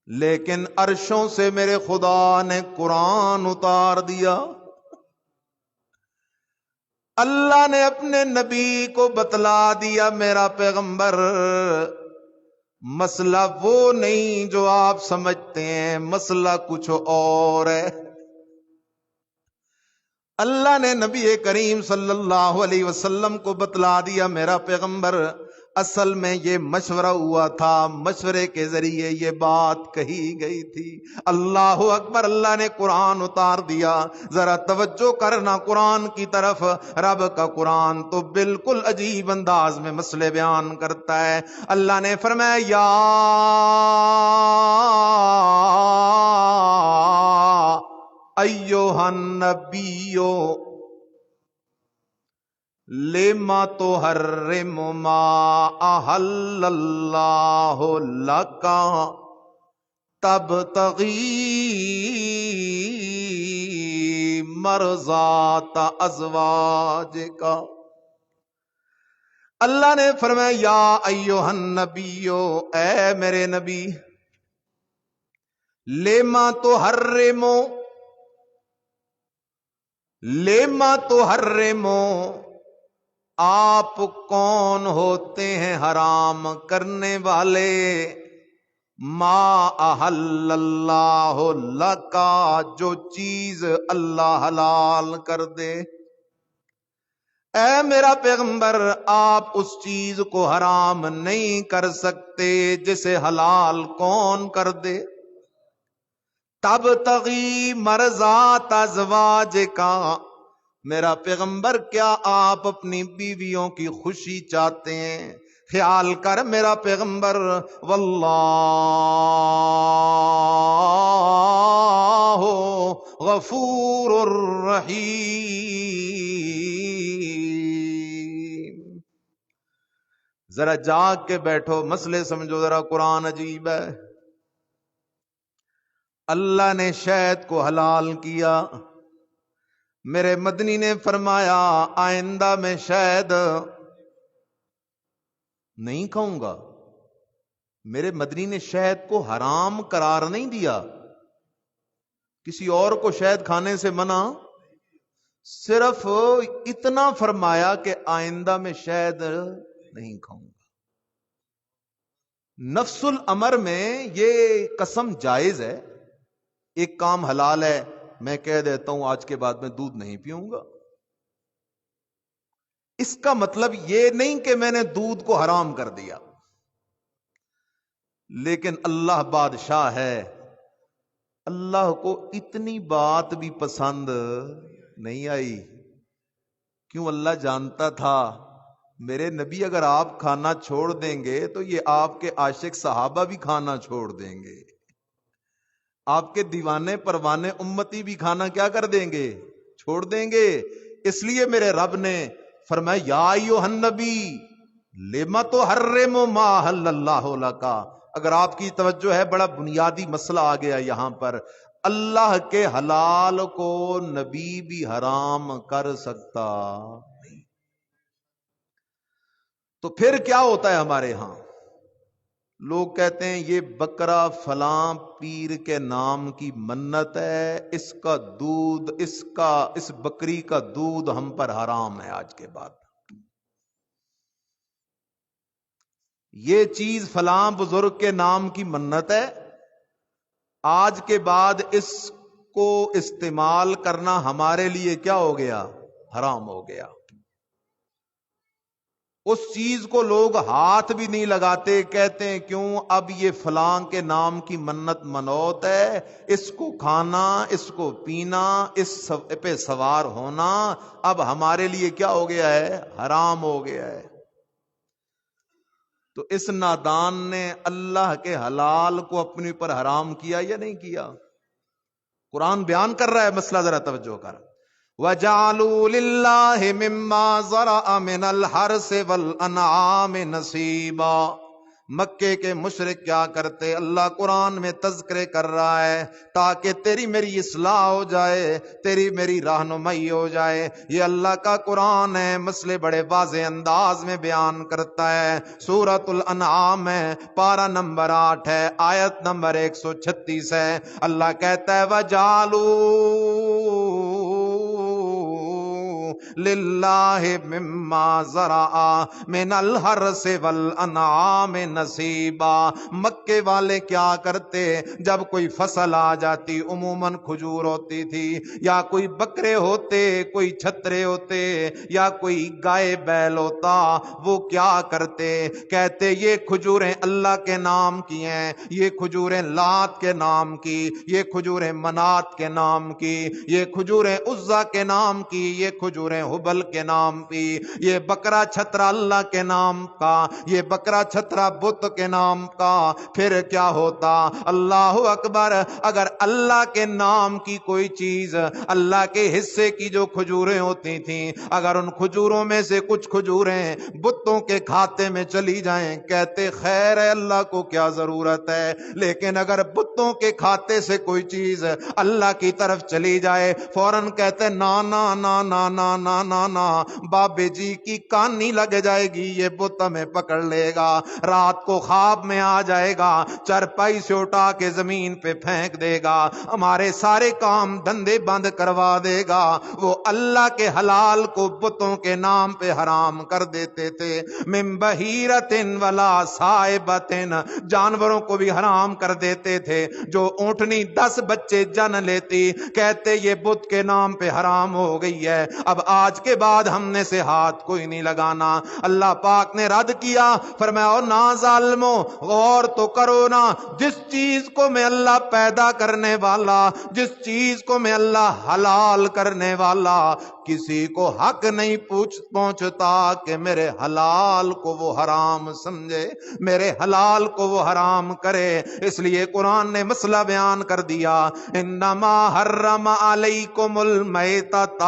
لیکن عرشوں سے میرے خدا نے قرآن اتار دیا۔ اللہ نے اپنے نبی کو بتلا دیا میرا پیغمبر مسئلہ وہ نہیں جو آپ سمجھتے ہیں، مسئلہ کچھ اور ہے۔ اللہ نے نبی کریم صلی اللہ علیہ وسلم کو بتلا دیا میرا پیغمبر اصل میں یہ مشورہ ہوا تھا، مشورے کے ذریعے یہ بات کہی گئی تھی۔ اللہ اکبر۔ اللہ نے قرآن اتار دیا، ذرا توجہ کرنا قرآن کی طرف۔ رب کا قرآن تو بالکل عجیب انداز میں مسئلے بیان کرتا ہے۔ اللہ نے فرمایا یا ایھا النبی لما تحرم ما احل اللہ لک تبتغی مرضات ازواجک۔ اللہ نے فرمایا یا ایھا النبی، اے میرے نبی، لما تحرم، لما تحرم، آپ کون ہوتے ہیں حرام کرنے والے؟ ما احل اللہ لک، جو چیز اللہ حلال کر دے۔ اے میرا پیغمبر آپ اس چیز کو حرام نہیں کر سکتے جسے حلال کون کر دے؟ تبتغی مرضات ازواجک، میرا پیغمبر کیا آپ اپنی بیویوں کی خوشی چاہتے ہیں؟ خیال کر میرا پیغمبر، واللہ غفور الرحیم۔ ذرا جاگ کے بیٹھو، مسئلے سمجھو ذرا، قرآن عجیب ہے۔ اللہ نے شہد کو حلال کیا، میرے مدنی نے فرمایا آئندہ میں شہد نہیں کھاؤں گا۔ میرے مدنی نے شہد کو حرام قرار نہیں دیا، کسی اور کو شہد کھانے سے منع، صرف اتنا فرمایا کہ آئندہ میں شہد نہیں کھاؤں گا۔ نفس الامر میں یہ قسم جائز ہے. ایک کام حلال ہے، میں کہہ دیتا ہوں آج کے بعد میں دودھ نہیں پیوں گا. اس کا مطلب یہ نہیں کہ میں نے دودھ کو حرام کر دیا. لیکن اللہ بادشاہ ہے، اللہ کو اتنی بات بھی پسند نہیں آئی. کیوں؟ اللہ جانتا تھا میرے نبی اگر آپ کھانا چھوڑ دیں گے تو یہ آپ کے عاشق صحابہ بھی کھانا چھوڑ دیں گے، آپ کے دیوانے پروانے امتی بھی کھانا کیا کر دیں گے؟ چھوڑ دیں گے. اس لیے میرے رب نے فرمایا یا ایھا النبی لما تحرم ما احل اللہ لک. اگر آپ کی توجہ ہے، بڑا بنیادی مسئلہ آ گیا یہاں پر. اللہ کے حلال کو نبی بھی حرام کر سکتا نہیں. تو پھر کیا ہوتا ہے ہمارے ہاں؟ لوگ کہتے ہیں یہ بکرا فلاں پیر کے نام کی منت ہے، اس کا دودھ، اس بکری کا دودھ ہم پر حرام ہے آج کے بعد. یہ چیز فلاں بزرگ کے نام کی منت ہے، آج کے بعد اس کو استعمال کرنا ہمارے لیے کیا ہو گیا؟ حرام ہو گیا. اس چیز کو لوگ ہاتھ بھی نہیں لگاتے، کہتے ہیں کیوں؟ اب یہ فلاں کے نام کی منت منوت ہے، اس کو کھانا، اس کو پینا، اس پہ سوار ہونا اب ہمارے لیے کیا ہو گیا ہے؟ حرام ہو گیا ہے. تو اس نادان نے اللہ کے حلال کو اپنے اوپر حرام کیا یا نہیں کیا؟ قرآن بیان کر رہا ہے مسئلہ، ذرا توجہ کر. وَجَعَلُوا لِلَّهِ مِمَّا زَرَعَ مِنَ الْحَرْثِ وَالْأَنْعَامِ نَصِيبًا. مکے کے مشرک کیا کرتے؟ اللہ قرآن میں تذکرے کر رہا ہے تاکہ تیری میری اصلاح ہو جائے، تیری میری رہنمائی ہو جائے. یہ اللہ کا قرآن ہے، مسئلے بڑے واضح انداز میں بیان کرتا ہے. سورۃ الانعام ہے، پارہ نمبر 8 ہے، آیت نمبر 136 ہے. اللہ کہتا ہے وَجَعَلُوا للہ مما زرع من الحرث والانعام نصیبا. مکے والے کیا کرتے؟ جب کوئی فصل آ جاتی، عموماً کھجور ہوتی تھی، یا کوئی بکرے ہوتے، کوئی چھترے ہوتے، یا کوئی گائے بیل ہوتا، وہ کیا کرتے؟ کہتے یہ کھجوریں اللہ کے نام کی ہیں، یہ کھجوریں لات کے نام کی، یہ کھجوریں منات کے نام کی، یہ کھجوریں عزا کے نام کی، یہ کھجوریں حبل کے نام کی، یہ بکرا چھترا اللہ کے نام کا، یہ بکرا چھترا بت کے نام کا. پھر کیا ہوتا؟ اللہ اکبر. اگر اللہ کے نام کی کوئی چیز، اللہ کے حصے کی جو کھجوریں ہوتی تھیں، اگر ان کھجوروں میں سے کچھ کھجوریں بتوں کے کھاتے میں چلی جائیں، کہتے خیر ہے، اللہ کو کیا ضرورت ہے. لیکن اگر بتوں کے کھاتے سے کوئی چیز اللہ کی طرف چلی جائے، فوراً کہتے نا نا نا نا نا نا نا نا، بابے جی کی کانی لگ جائے گی، یہ بت ہمیں پکڑ لے گا، رات کو خواب میں آ جائے گا، چرپائی سے اٹھا کے زمین پہ پھینک دے گا، ہمارے سارے کام دھندے بند کروا دے گا. وہ اللہ کے حلال کو بتوں کے نام پہ حرام کر دیتے تھے. من بہیرۃ ولا صائبۃ، جانوروں کو بھی حرام کر دیتے تھے. جو اونٹنی 10 بچے جن لیتی، کہتے یہ بت کے نام پہ حرام ہو گئی ہے، اب آج کے بعد ہم نے سے ہاتھ کوئی نہیں لگانا. اللہ پاک نے رد کیا، فرمایا او نا ظالمو، غور تو کرو نا، جس چیز کو میں اللہ پیدا کرنے والا، جس چیز کو میں اللہ حلال کرنے والا، کسی کو حق نہیں پہنچتا کہ میرے حلال کو وہ حرام سمجھے، میرے حلال کو وہ حرام کرے. اس لیے قرآن نے مسئلہ بیان کر دیا، انما حرم علیکم المیتۃ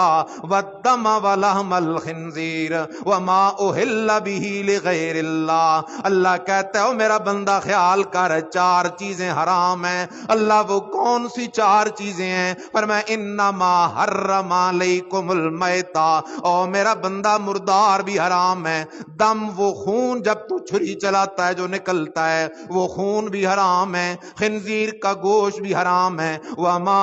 والدم ولحم الخنزیر وما اہل بہ لغیر اللہ. اللہ کہتا ہے او میرا بندہ خیال کر، 4 چیزیں حرام ہیں. اللہ وہ کون سی 4 چیزیں ہیں؟ فرمایا انما حرم علیکم المیتہ، او میرا بندہ مردار بھی حرام ہے. دم، وہ خون جب تو چھری چلاتا ہے جو نکلتا ہے، وہ خون بھی حرام ہے. خنزیر کا گوشت بھی حرام ہے. وما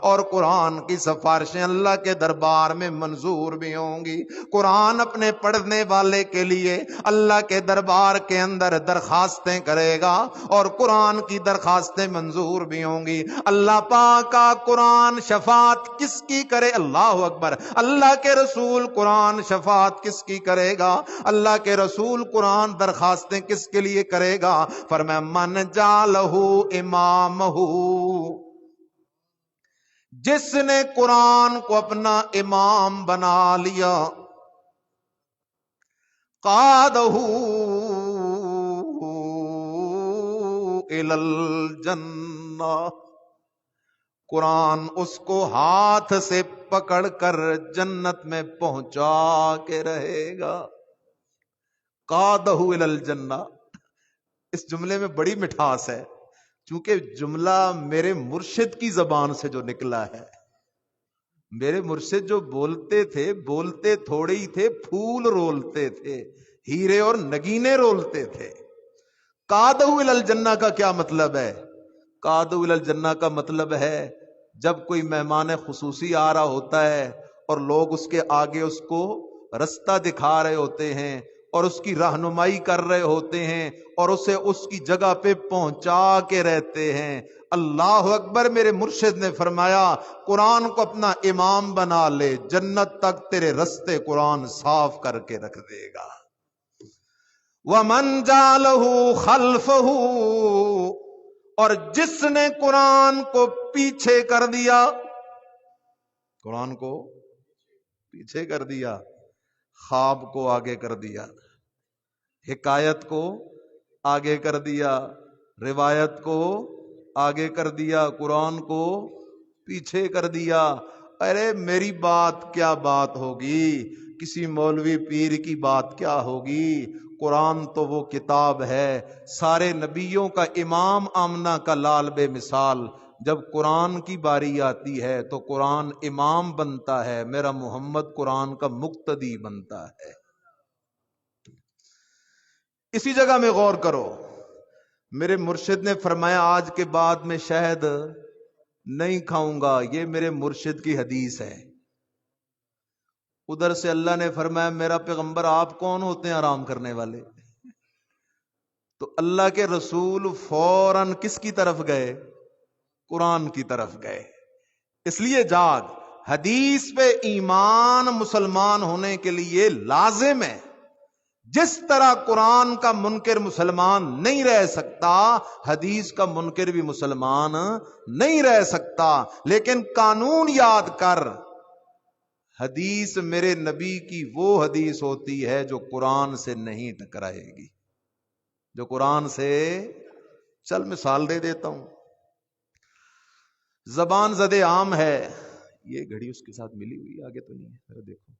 اور قرآن کی سفارشیں اللہ کے دربار میں منظور بھی ہوں گی۔ قرآن اپنے پڑھنے والے کے لیے اللہ کے دربار کے اندر درخواستیں کرے گا اور قرآن کی درخواستیں منظور بھی ہوں گی۔ اللہ پاک کا قرآن شفاعت کس کی کرے؟ اللہ اکبر۔ اللہ کے رسول قرآن شفاعت کس کی کرے گا؟ اللہ کے رسول قرآن درخواستیں کس کے لیے کرے گا؟ فرمایا من جعلہ امامہ، جس نے قرآن کو اپنا امام بنا لیا، قادہ الی الجنہ، قرآن اس کو ہاتھ سے پکڑ کر جنت میں پہنچا کے رہے گا۔ قادہ الی الجنہ، اس جملے میں بڑی مٹھاس ہے، چونکہ جملہ میرے مرشد کی زبان سے جو نکلا ہے۔ میرے مرشد جو بولتے تھے، بولتے تھوڑے ہی تھے، پھول رولتے تھے، ہیرے اور نگینے رولتے تھے۔ قادہ الی الجنہ کا کیا مطلب ہے؟ قادہ الی الجنہ کا مطلب ہے جب کوئی مہمان خصوصی آ رہا ہوتا ہے اور لوگ اس کے آگے اس کو رستہ دکھا رہے ہوتے ہیں اور اس کی رہنمائی کر رہے ہوتے ہیں اور اسے اس کی جگہ پہ پہنچا کے رہتے ہیں۔ اللہ اکبر۔ میرے مرشد نے فرمایا قرآن کو اپنا امام بنا لے، جنت تک تیرے رستے قرآن صاف کر کے رکھ دے گا۔ وَمَنْ جَعَلَهُ خَلْفَهُ، اور جس نے قرآن کو پیچھے کر دیا، قرآن کو پیچھے کر دیا، خواب کو آگے کر دیا، حکایت کو آگے کر دیا، روایت کو آگے کر دیا، قرآن کو پیچھے کر دیا، ارے میری بات کیا بات ہوگی، کسی مولوی پیر کی بات کیا ہوگی؟ قرآن تو وہ کتاب ہے، سارے نبیوں کا امام، آمنہ کا لال بے مثال۔ جب قرآن کی باری آتی ہے تو قرآن امام بنتا ہے، میرا محمد قرآن کا مقتدی بنتا ہے۔ اسی جگہ میں غور کرو، میرے مرشد نے فرمایا آج کے بعد میں شہد نہیں کھاؤں گا، یہ میرے مرشد کی حدیث ہے۔ ادھر سے اللہ نے فرمایا میرا پیغمبر آپ کون ہوتے ہیں آرام کرنے والے؟ تو اللہ کے رسول فوراً کس کی طرف گئے؟ قرآن کی طرف گئے۔ اس لیے جاگ، حدیث پہ ایمان مسلمان ہونے کے لیے لازم ہے۔ جس طرح قرآن کا منکر مسلمان نہیں رہ سکتا، حدیث کا منکر بھی مسلمان نہیں رہ سکتا۔ لیکن قانون یاد کر، حدیث میرے نبی کی وہ حدیث ہوتی ہے جو قرآن سے نہیں ٹکرائے گی، جو قرآن سے، چل مثال دے دیتا ہوں، زبان زد عام ہے، یہ گھڑی اس کے ساتھ ملی ہوئی آگے تو نہیں ہے، ذرا دیکھو،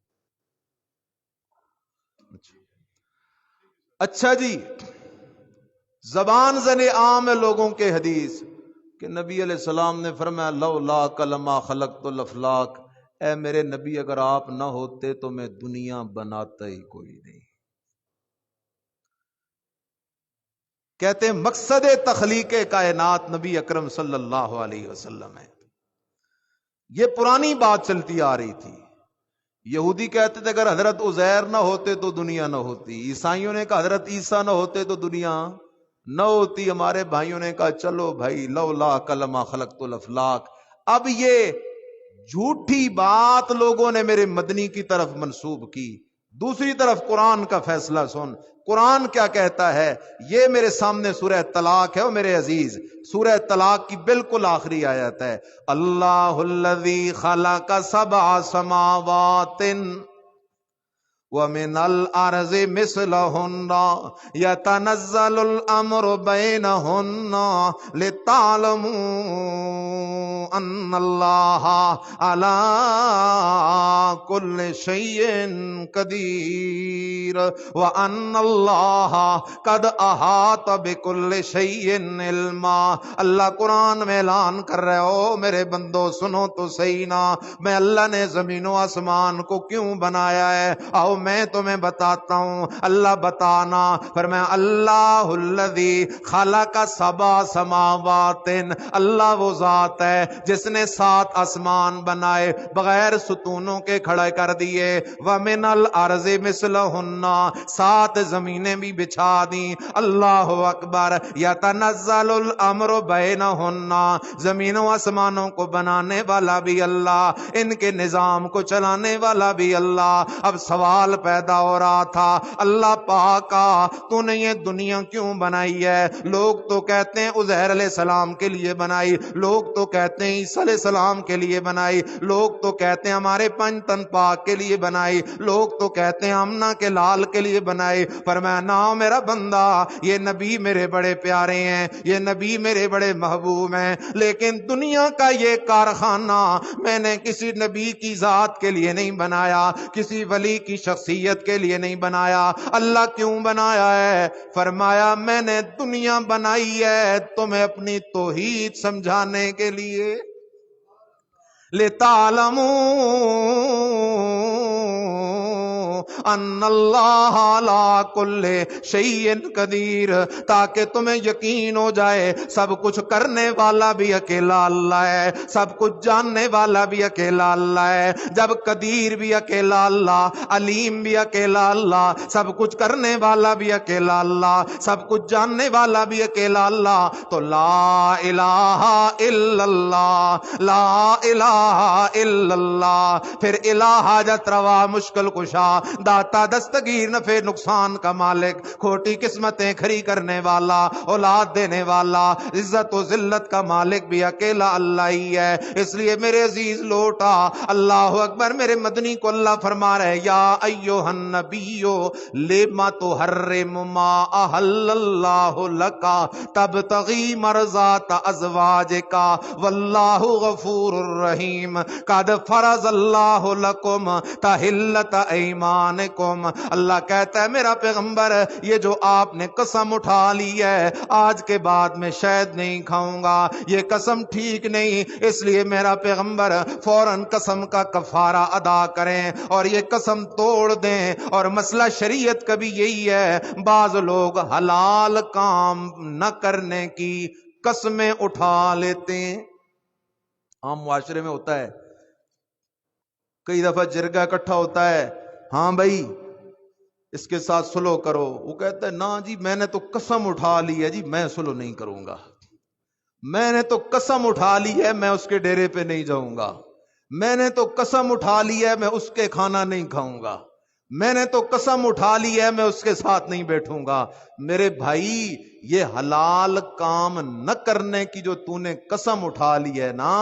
اچھا جی، زبان زد عام ہے لوگوں کے حدیث کہ نبی علیہ السلام نے فرمایا لولا کلمہ خلقت الافلاک، اے میرے نبی اگر آپ نہ ہوتے تو میں دنیا بناتا ہی کوئی نہیں۔ کہتے ہیں مقصد تخلیق کائنات نبی اکرم صلی اللہ علیہ وسلم ہے۔ یہ پرانی بات چلتی آ رہی تھی۔ یہودی کہتے تھے اگر حضرت عزیر نہ ہوتے تو دنیا نہ ہوتی، عیسائیوں نے کہا حضرت عیسیٰ نہ ہوتے تو دنیا نہ ہوتی، ہمارے بھائیوں نے کہا چلو بھائی لولا کلمہ خلقت الافلاک۔ اب یہ جھوٹی بات لوگوں نے میرے مدنی کی طرف منسوب کی۔ دوسری طرف قرآن کا فیصلہ سن، قرآن کیا کہتا ہے؟ یہ میرے سامنے سورہ طلاق ہے، میرے عزیز، سورہ طلاق کی بالکل آخری آیت ہے۔ اللہ الذی خلق سبع سماوات وَمِنَ الْأَرْضِ مِثْلَهُنَّ يَتَنَزَّلُ الْأَمْرُ بَيْنَهُنَّ لِتَعْلَمُوا أَنَّ اللَّهَ عَلَى كُلِّ شَيْءٍ قَدِيرٌ وَأَنَّ اللَّهَ قَدْ أَحَاطَ بِكُلِّ شَيْءٍ عِلْمًا۔ اللہ قرآن میں اعلان کر رہے ہو میرے بندو سنو تو صحیح نا، میں اللہ نے زمین و آسمان کو کیوں بنایا ہے؟ آؤ میں تمہیں بتاتا ہوں۔ اللہ بتانا، فرمایا اللہ الذی خلق سبع سماوات، اللہ وہ ذات ہے جس نے 7 آسمان بنائے بغیر ستونوں کے کھڑے کر دیے، ومن الارض مثلہن، 7 زمینیں بھی بچھا دی، اللہ اکبر، یتنزل الامر بینہن، زمینوں آسمانوں کو بنانے والا بھی اللہ، ان کے نظام کو چلانے والا بھی اللہ۔ اب سوال پیدا ہو رہا تھا، اللہ پاکا تو نے یہ دنیا کیوں بنائی ہے؟ لوگ تو کہتے ہیں عزیر علیہ السلام کے لیے بنائی، لوگ تو کہتے ہیں عیسیٰ علیہ السلام کے لیے بنائی، لوگ تو کہتے ہیں ہمارے پنجتن پاک کے لیے بنائی، لوگ تو کہتے ہیں آمنہ کے لال کے لیے بنائی۔ فرمایا نا میرا بندہ، یہ نبی میرے بڑے پیارے ہیں، یہ نبی میرے بڑے محبوب ہیں، لیکن دنیا کا یہ کارخانہ میں نے کسی نبی کی ذات کے لیے نہیں بنایا، کسی ولی کی شخصیت کے لیے نہیں بنایا۔ اللہ کیوں بنایا ہے؟ فرمایا میں نے دنیا بنائی ہے تمہیں اپنی توحید سمجھانے کے لیے، لِتَعْلَمُوا ان اللہ علی کل شیء قدیر، تاکہ تمہیں یقین ہو جائے سب کچھ کرنے والا بھی اکیلا اللہ ہے، سب کچھ جاننے والا بھی اکیلا اللہ ہے۔ جب قدیر بھی اکیلا اللہ، علیم بھی اکیلا اللہ، سب کچھ کرنے والا بھی اکیلا اللہ، سب کچھ جاننے والا بھی اکیلا اللہ، تو لا الہ الا اللہ، لا الہ الا اللہ۔ پھر الہ حاجت روا مشکل کشا، داتا دستگیر نفع نقصان کا مالک، کھوٹی قسمتیں کھری کرنے والا، اولاد دینے والا، عزت و ذلت کا مالک بھی اکیلا اللہ ہی ہے۔ اس لیے میرے عزیز لوٹا، اللہ اکبر، میرے مدنی کو اللہ فرما رہے یا ایھا النبی لما تحرم ما احل اللہ لک تبتغی مرضات ازواجک واللہ غفور الرحیم قد فرض اللہ لکم تحلۃ ایمانکم۔ اللہ کہتا ہے میرا پیغمبر، یہ جو آپ نے قسم اٹھا لی ہے آج کے بعد میں شاید نہیں کھاؤں گا، یہ قسم ٹھیک نہیں، اس لیے میرا پیغمبر فوراً قسم کا کفارہ ادا کریں اور یہ قسم توڑ دیں۔ اور مسئلہ شریعت کا بھی یہی ہے، بعض لوگ حلال کام نہ کرنے کی قسمیں اٹھا لیتے ہیں۔ عام معاشرے میں ہوتا ہے، کئی دفعہ جرگہ اکٹھا ہوتا ہے، ہاں بھائی اس کے ساتھ سلو کرو، وہ کہتا ہے نا جی میں نے تو قسم اٹھا لی ہے جی میں سلو نہیں کروں گا، میں نے تو قسم اٹھا لی ہے میں اس کے ڈیرے پہ نہیں جاؤں گا، میں نے تو قسم اٹھا لی ہے میں اس کے کھانا نہیں کھاؤں گا، میں نے تو قسم اٹھا لی ہے میں اس کے ساتھ نہیں بیٹھوں گا۔ میرے بھائی یہ حلال کام نہ کرنے کی جو تو نے قسم اٹھا لی ہے نا،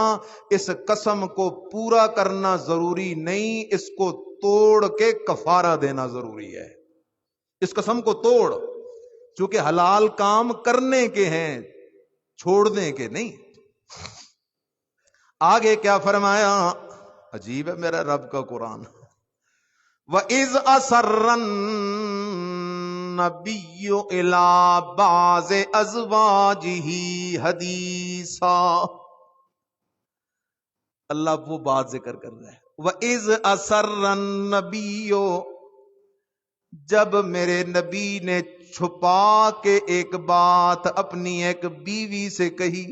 اس قسم کو پورا کرنا ضروری نہیں، اس کو توڑ کے کفارہ دینا ضروری ہے۔ اس قسم کو توڑ، چونکہ حلال کام کرنے کے ہیں، چھوڑنے کے نہیں۔ آگے کیا فرمایا؟ عجیب ہے میرا رب کا قرآن۔ وَإِذْ أَسَرَّ النَّبِيُّ إِلَىٰ بَعْضِ أَزْوَاجِهِ حَدِيثًا، اللہ وہ بات ذکر کر رہا ہے، وَإِذْ أَسَرَّ النَّبِيُّ، جب میرے نبی نے چھپا کے ایک بات اپنی ایک بیوی سے کہی،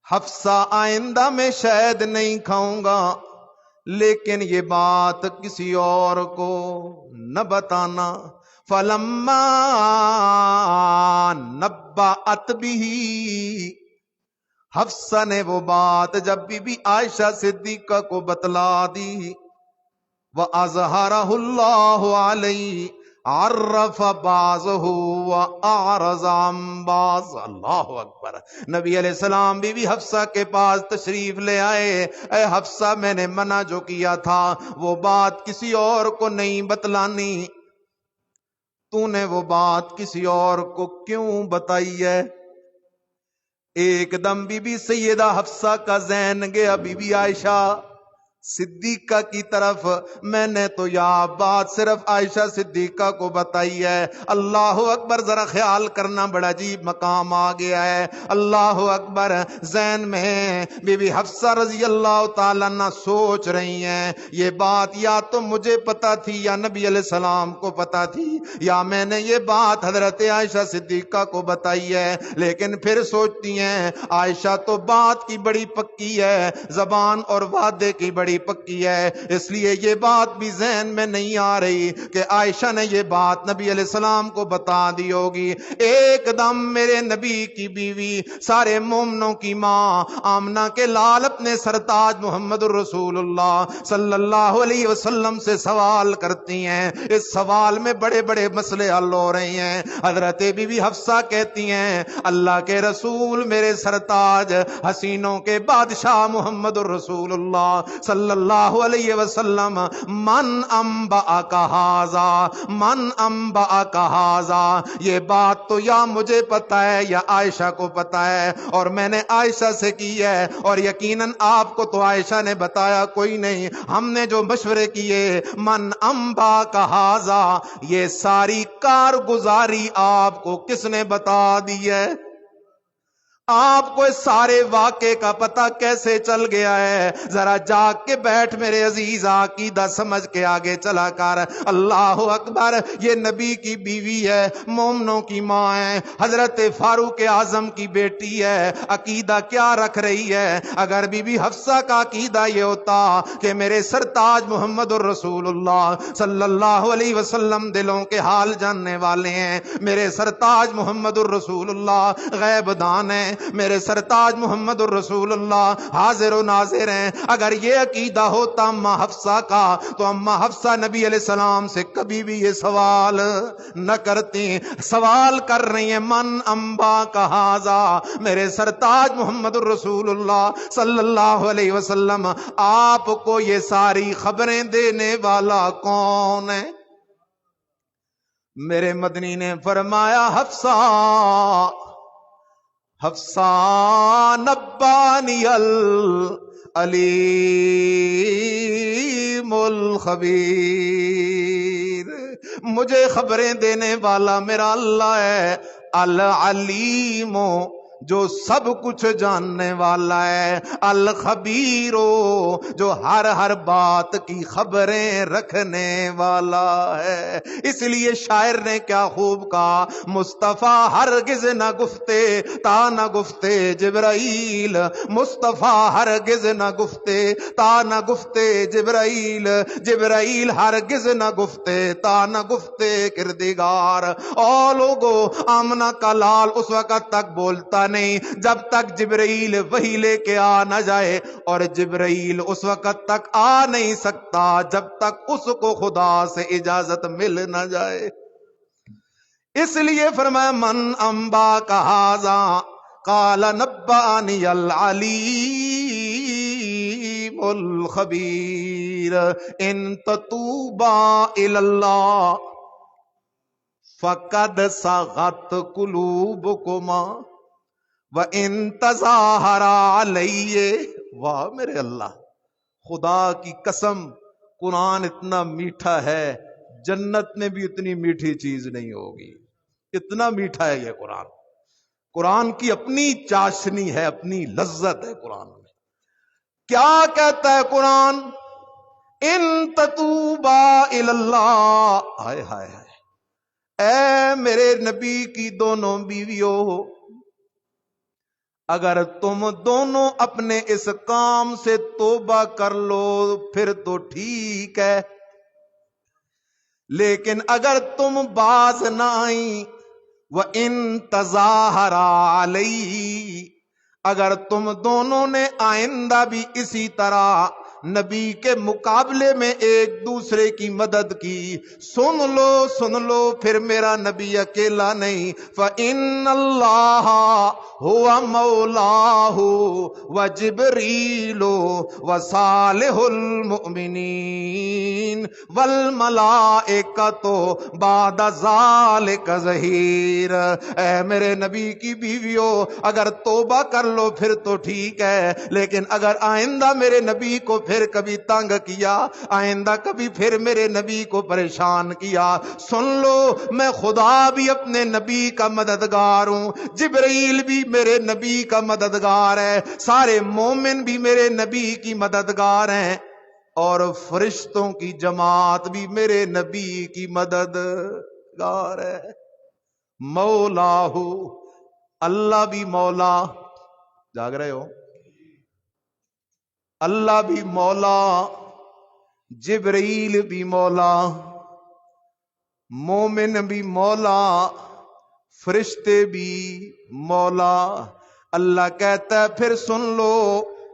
حفصہ آئندہ میں شاید نہیں کھاؤں گا لیکن یہ بات کسی اور کو نہ بتانا۔ فَلَمَّا نَبَّأَتْ بِهِ، حفصہ نے وہ بات جب بی بی عائشہ صدیقہ کو بتلا دی، وَأَظْهَرَهُ اللَّهُ عَلَيْهِ عَرَّفَ بَعْضَهُ وَأَعْرَضَ عَن بَعْضٍ۔ اللہ اکبر، نبی علیہ السلام بی بی حفصہ کے پاس تشریف لے آئے، اے حفصہ میں نے منع جو کیا تھا وہ بات کسی اور کو نہیں بتلانی، تو نے وہ بات کسی اور کو کیوں بتائی ہے؟ ایک دم بی بی سیدہ حفصہ کا ذہن گیا بی بی عائشہ صدیقہ کی طرف، میں نے تو یا بات صرف عائشہ صدیقہ کو بتائی ہے۔ اللہ اکبر، ذرا خیال کرنا، بڑا عجیب مقام آ گیا ہے۔ اللہ اکبر، ذہن میں بی بی حفصہ رضی اللہ تعالیٰ عنہ سوچ رہی ہیں یہ بات یا تو مجھے پتا تھی یا نبی علیہ السلام کو پتا تھی، یا میں نے یہ بات حضرت عائشہ صدیقہ کو بتائی ہے۔ لیکن پھر سوچتی ہیں عائشہ تو بات کی بڑی پکی ہے، زبان اور وعدے کی بڑی پکی ہے، اس لیے یہ بات بھی ذہن میں نہیں آ رہی کہ عائشہ نے یہ بات نبی علیہ السلام کو بتا دی ہوگی۔ ایک دم میرے نبی کی بیوی، سارے مومنوں کی ماں آمنہ کے لال، اپنے سرتاج محمد الرسول اللہ صلی اللہ علیہ وسلم سے سوال کرتی ہیں۔ اس سوال میں بڑے بڑے مسئلے حل ہو رہے ہیں۔ حضرت بی بی حفصہ کہتی ہیں اللہ کے رسول، میرے سرتاج حسینوں کے بادشاہ محمد الرسول اللہ صلی اللہ علیہ وسلم، من انبأک ھذا، من انبأک ھذا، یہ بات تو یا مجھے پتا ہے یا عائشہ کو پتا ہے، اور میں نے عائشہ سے کی ہے، اور یقیناً آپ کو تو عائشہ نے بتایا کوئی نہیں، ہم نے جو مشورے کیے، من انبأک ھذا، یہ ساری کارگزاری آپ کو کس نے بتا دی ہے؟ آپ کو اس سارے واقعے کا پتہ کیسے چل گیا ہے؟ ذرا جاگ کے بیٹھ میرے عزیز، عقیدہ سمجھ کے آگے چلا کر۔ اللہ اکبر، یہ نبی کی بیوی ہے، مومنوں کی ماں ہے، حضرت فاروق اعظم کی بیٹی ہے۔ عقیدہ کیا رکھ رہی ہے؟ اگر بی بی حفصہ کا عقیدہ یہ ہوتا کہ میرے سرتاج محمد الرسول اللہ صلی اللہ علیہ وسلم دلوں کے حال جاننے والے ہیں، میرے سرتاج محمد الرسول اللہ غیب دان ہیں، میرے سرتاج محمد الرسول اللہ حاضر و ناظر ہیں، اگر یہ عقیدہ ہوتا اماں حفصہ کا تو اماں حفصہ نبی علیہ السلام سے کبھی بھی یہ سوال نہ کرتی۔ سوال کر رہی ہیں من انبأک ھذا، میرے سرتاج محمد الرسول اللہ صلی اللہ علیہ وسلم، آپ کو یہ ساری خبریں دینے والا کون ہے؟ میرے مدنی نے فرمایا حفصہ، حفصہ نبانی العلیم الخبیر، مجھے خبریں دینے والا میرا اللہ ہے، العلیم، جو سب کچھ جاننے والا ہے، الخبیر، جو ہر بات کی خبریں رکھنے والا ہے۔ اس لیے شاعر نے کیا خوب کہا، مصطفیٰ ہرگز نہ گفتے تا نہ گفتے جبرائیل، مصطفیٰ ہرگز نہ گفتے تا نہ گفتے جبرائیل، جبرائیل ہرگز نہ گفتے تا نہ گفتے کردگار۔ اور لوگو، آمنہ کا لال اس وقت تک بولتا نہیں جب تک جبرائیل وحی لے کے آ نہ جائے، اور جبرائیل اس وقت تک آ نہیں سکتا جب تک اس کو خدا سے اجازت مل نہ جائے۔ اس لیے فرمایا من انبأک ھذا قال نبأنی العلیم الخبیر، ان تتوبا الی اللہ فقد صغت قلوبکما وَإِن تَظَاهَرَا عَلَيَّ۔ واہ میرے اللہ، خدا کی قسم، قرآن اتنا میٹھا ہے، جنت میں بھی اتنی میٹھی چیز نہیں ہوگی، اتنا میٹھا ہے یہ قرآن۔ قرآن کی اپنی چاشنی ہے، اپنی لذت ہے قرآن میں۔ کیا کہتا ہے قرآن؟ ان تتوبا الی اللہ، ہائے ہائے ہائے، اے میرے نبی کی دونوں بیویوں، اگر تم دونوں اپنے اس کام سے توبہ کر لو پھر تو ٹھیک ہے، لیکن اگر تم باز نہ آئیں، وَإِن تَظَاهَرَا عَلَيْهِ، اگر تم دونوں نے آئندہ بھی اسی طرح نبی کے مقابلے میں ایک دوسرے کی مدد کی، سن لو پھر میرا نبی اکیلا نہیں، فَإِنَّ اللَّهَ هُوَ مَوْلَاهُ وَجِبْرِيلُ وَصَالِحُ الْمُؤْمِنِينَ وَالْمَلَائِكَةُ بَعْدَ ذَلِكَ ظَهِيرٌ۔ اے میرے نبی کی بیویوں، اگر توبہ کر لو پھر تو ٹھیک ہے، لیکن اگر آئندہ میرے نبی کو پھر کبھی تنگ کیا، آئندہ کبھی پھر میرے نبی کو پریشان کیا، سن لو میں خدا بھی اپنے نبی کا مددگار ہوں، جبرائیل بھی میرے نبی کا مددگار ہے، سارے مومن بھی میرے نبی کی مددگار ہیں، اور فرشتوں کی جماعت بھی میرے نبی کی مددگار ہے۔ مولا ہو، اللہ بھی مولا، جاگ رہے ہو؟ اللہ بھی مولا، جبرائیل بھی مولا، مومن بھی مولا، فرشتے بھی مولا۔ اللہ کہتا ہے پھر سن لو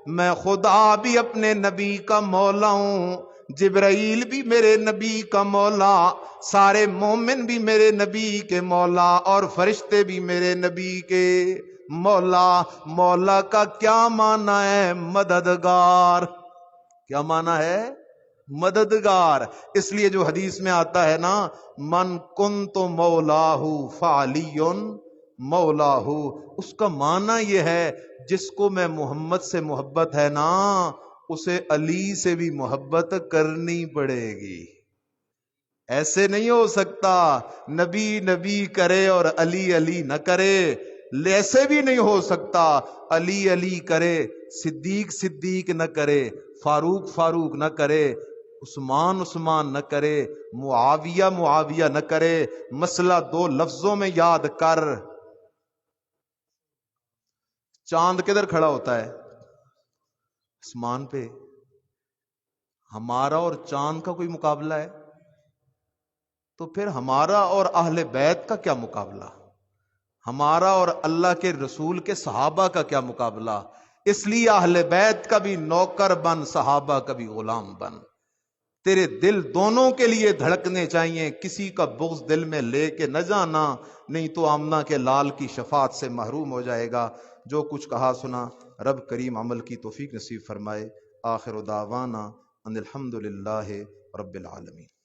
میں خدا بھی اپنے نبی کا مولا ہوں، جبرائیل بھی میرے نبی کا مولا، سارے مومن بھی میرے نبی کے مولا، اور فرشتے بھی میرے نبی کے مولا۔ مولا کا کیا معنی ہے؟ مددگار۔ کیا معنی ہے؟ مددگار۔ اس لیے جو حدیث میں آتا ہے نا، من کنت مولاہ فعلی مولاہ، اس کا معنی یہ ہے جس کو میں محمد سے محبت ہے نا، اسے علی سے بھی محبت کرنی پڑے گی۔ ایسے نہیں ہو سکتا نبی نبی کرے اور علی علی نہ کرے، ایسے بھی نہیں ہو سکتا علی علی کرے، صدیق صدیق نہ کرے، فاروق فاروق نہ کرے، عثمان عثمان نہ کرے، معاویہ معاویہ نہ کرے۔ مسئلہ دو لفظوں میں یاد کر، چاند کدھر کھڑا ہوتا ہے؟ آسمان پہ۔ ہمارا اور چاند کا کوئی مقابلہ ہے؟ تو پھر ہمارا اور اہل بیت کا کیا مقابلہ؟ ہمارا اور اللہ کے رسول کے صحابہ کا کیا مقابلہ؟ اس لیے اہل بیت کا بھی نوکر بن، صحابہ کا بھی غلام بن۔ تیرے دل دونوں کے لیے دھڑکنے چاہیے، کسی کا بغض دل میں لے کے نہ جانا، نہیں تو آمنہ کے لال کی شفاعت سے محروم ہو جائے گا۔ جو کچھ کہا سنا رب کریم عمل کی توفیق نصیب فرمائے۔ آخر دعوانا ان الحمد للہ رب العالمین۔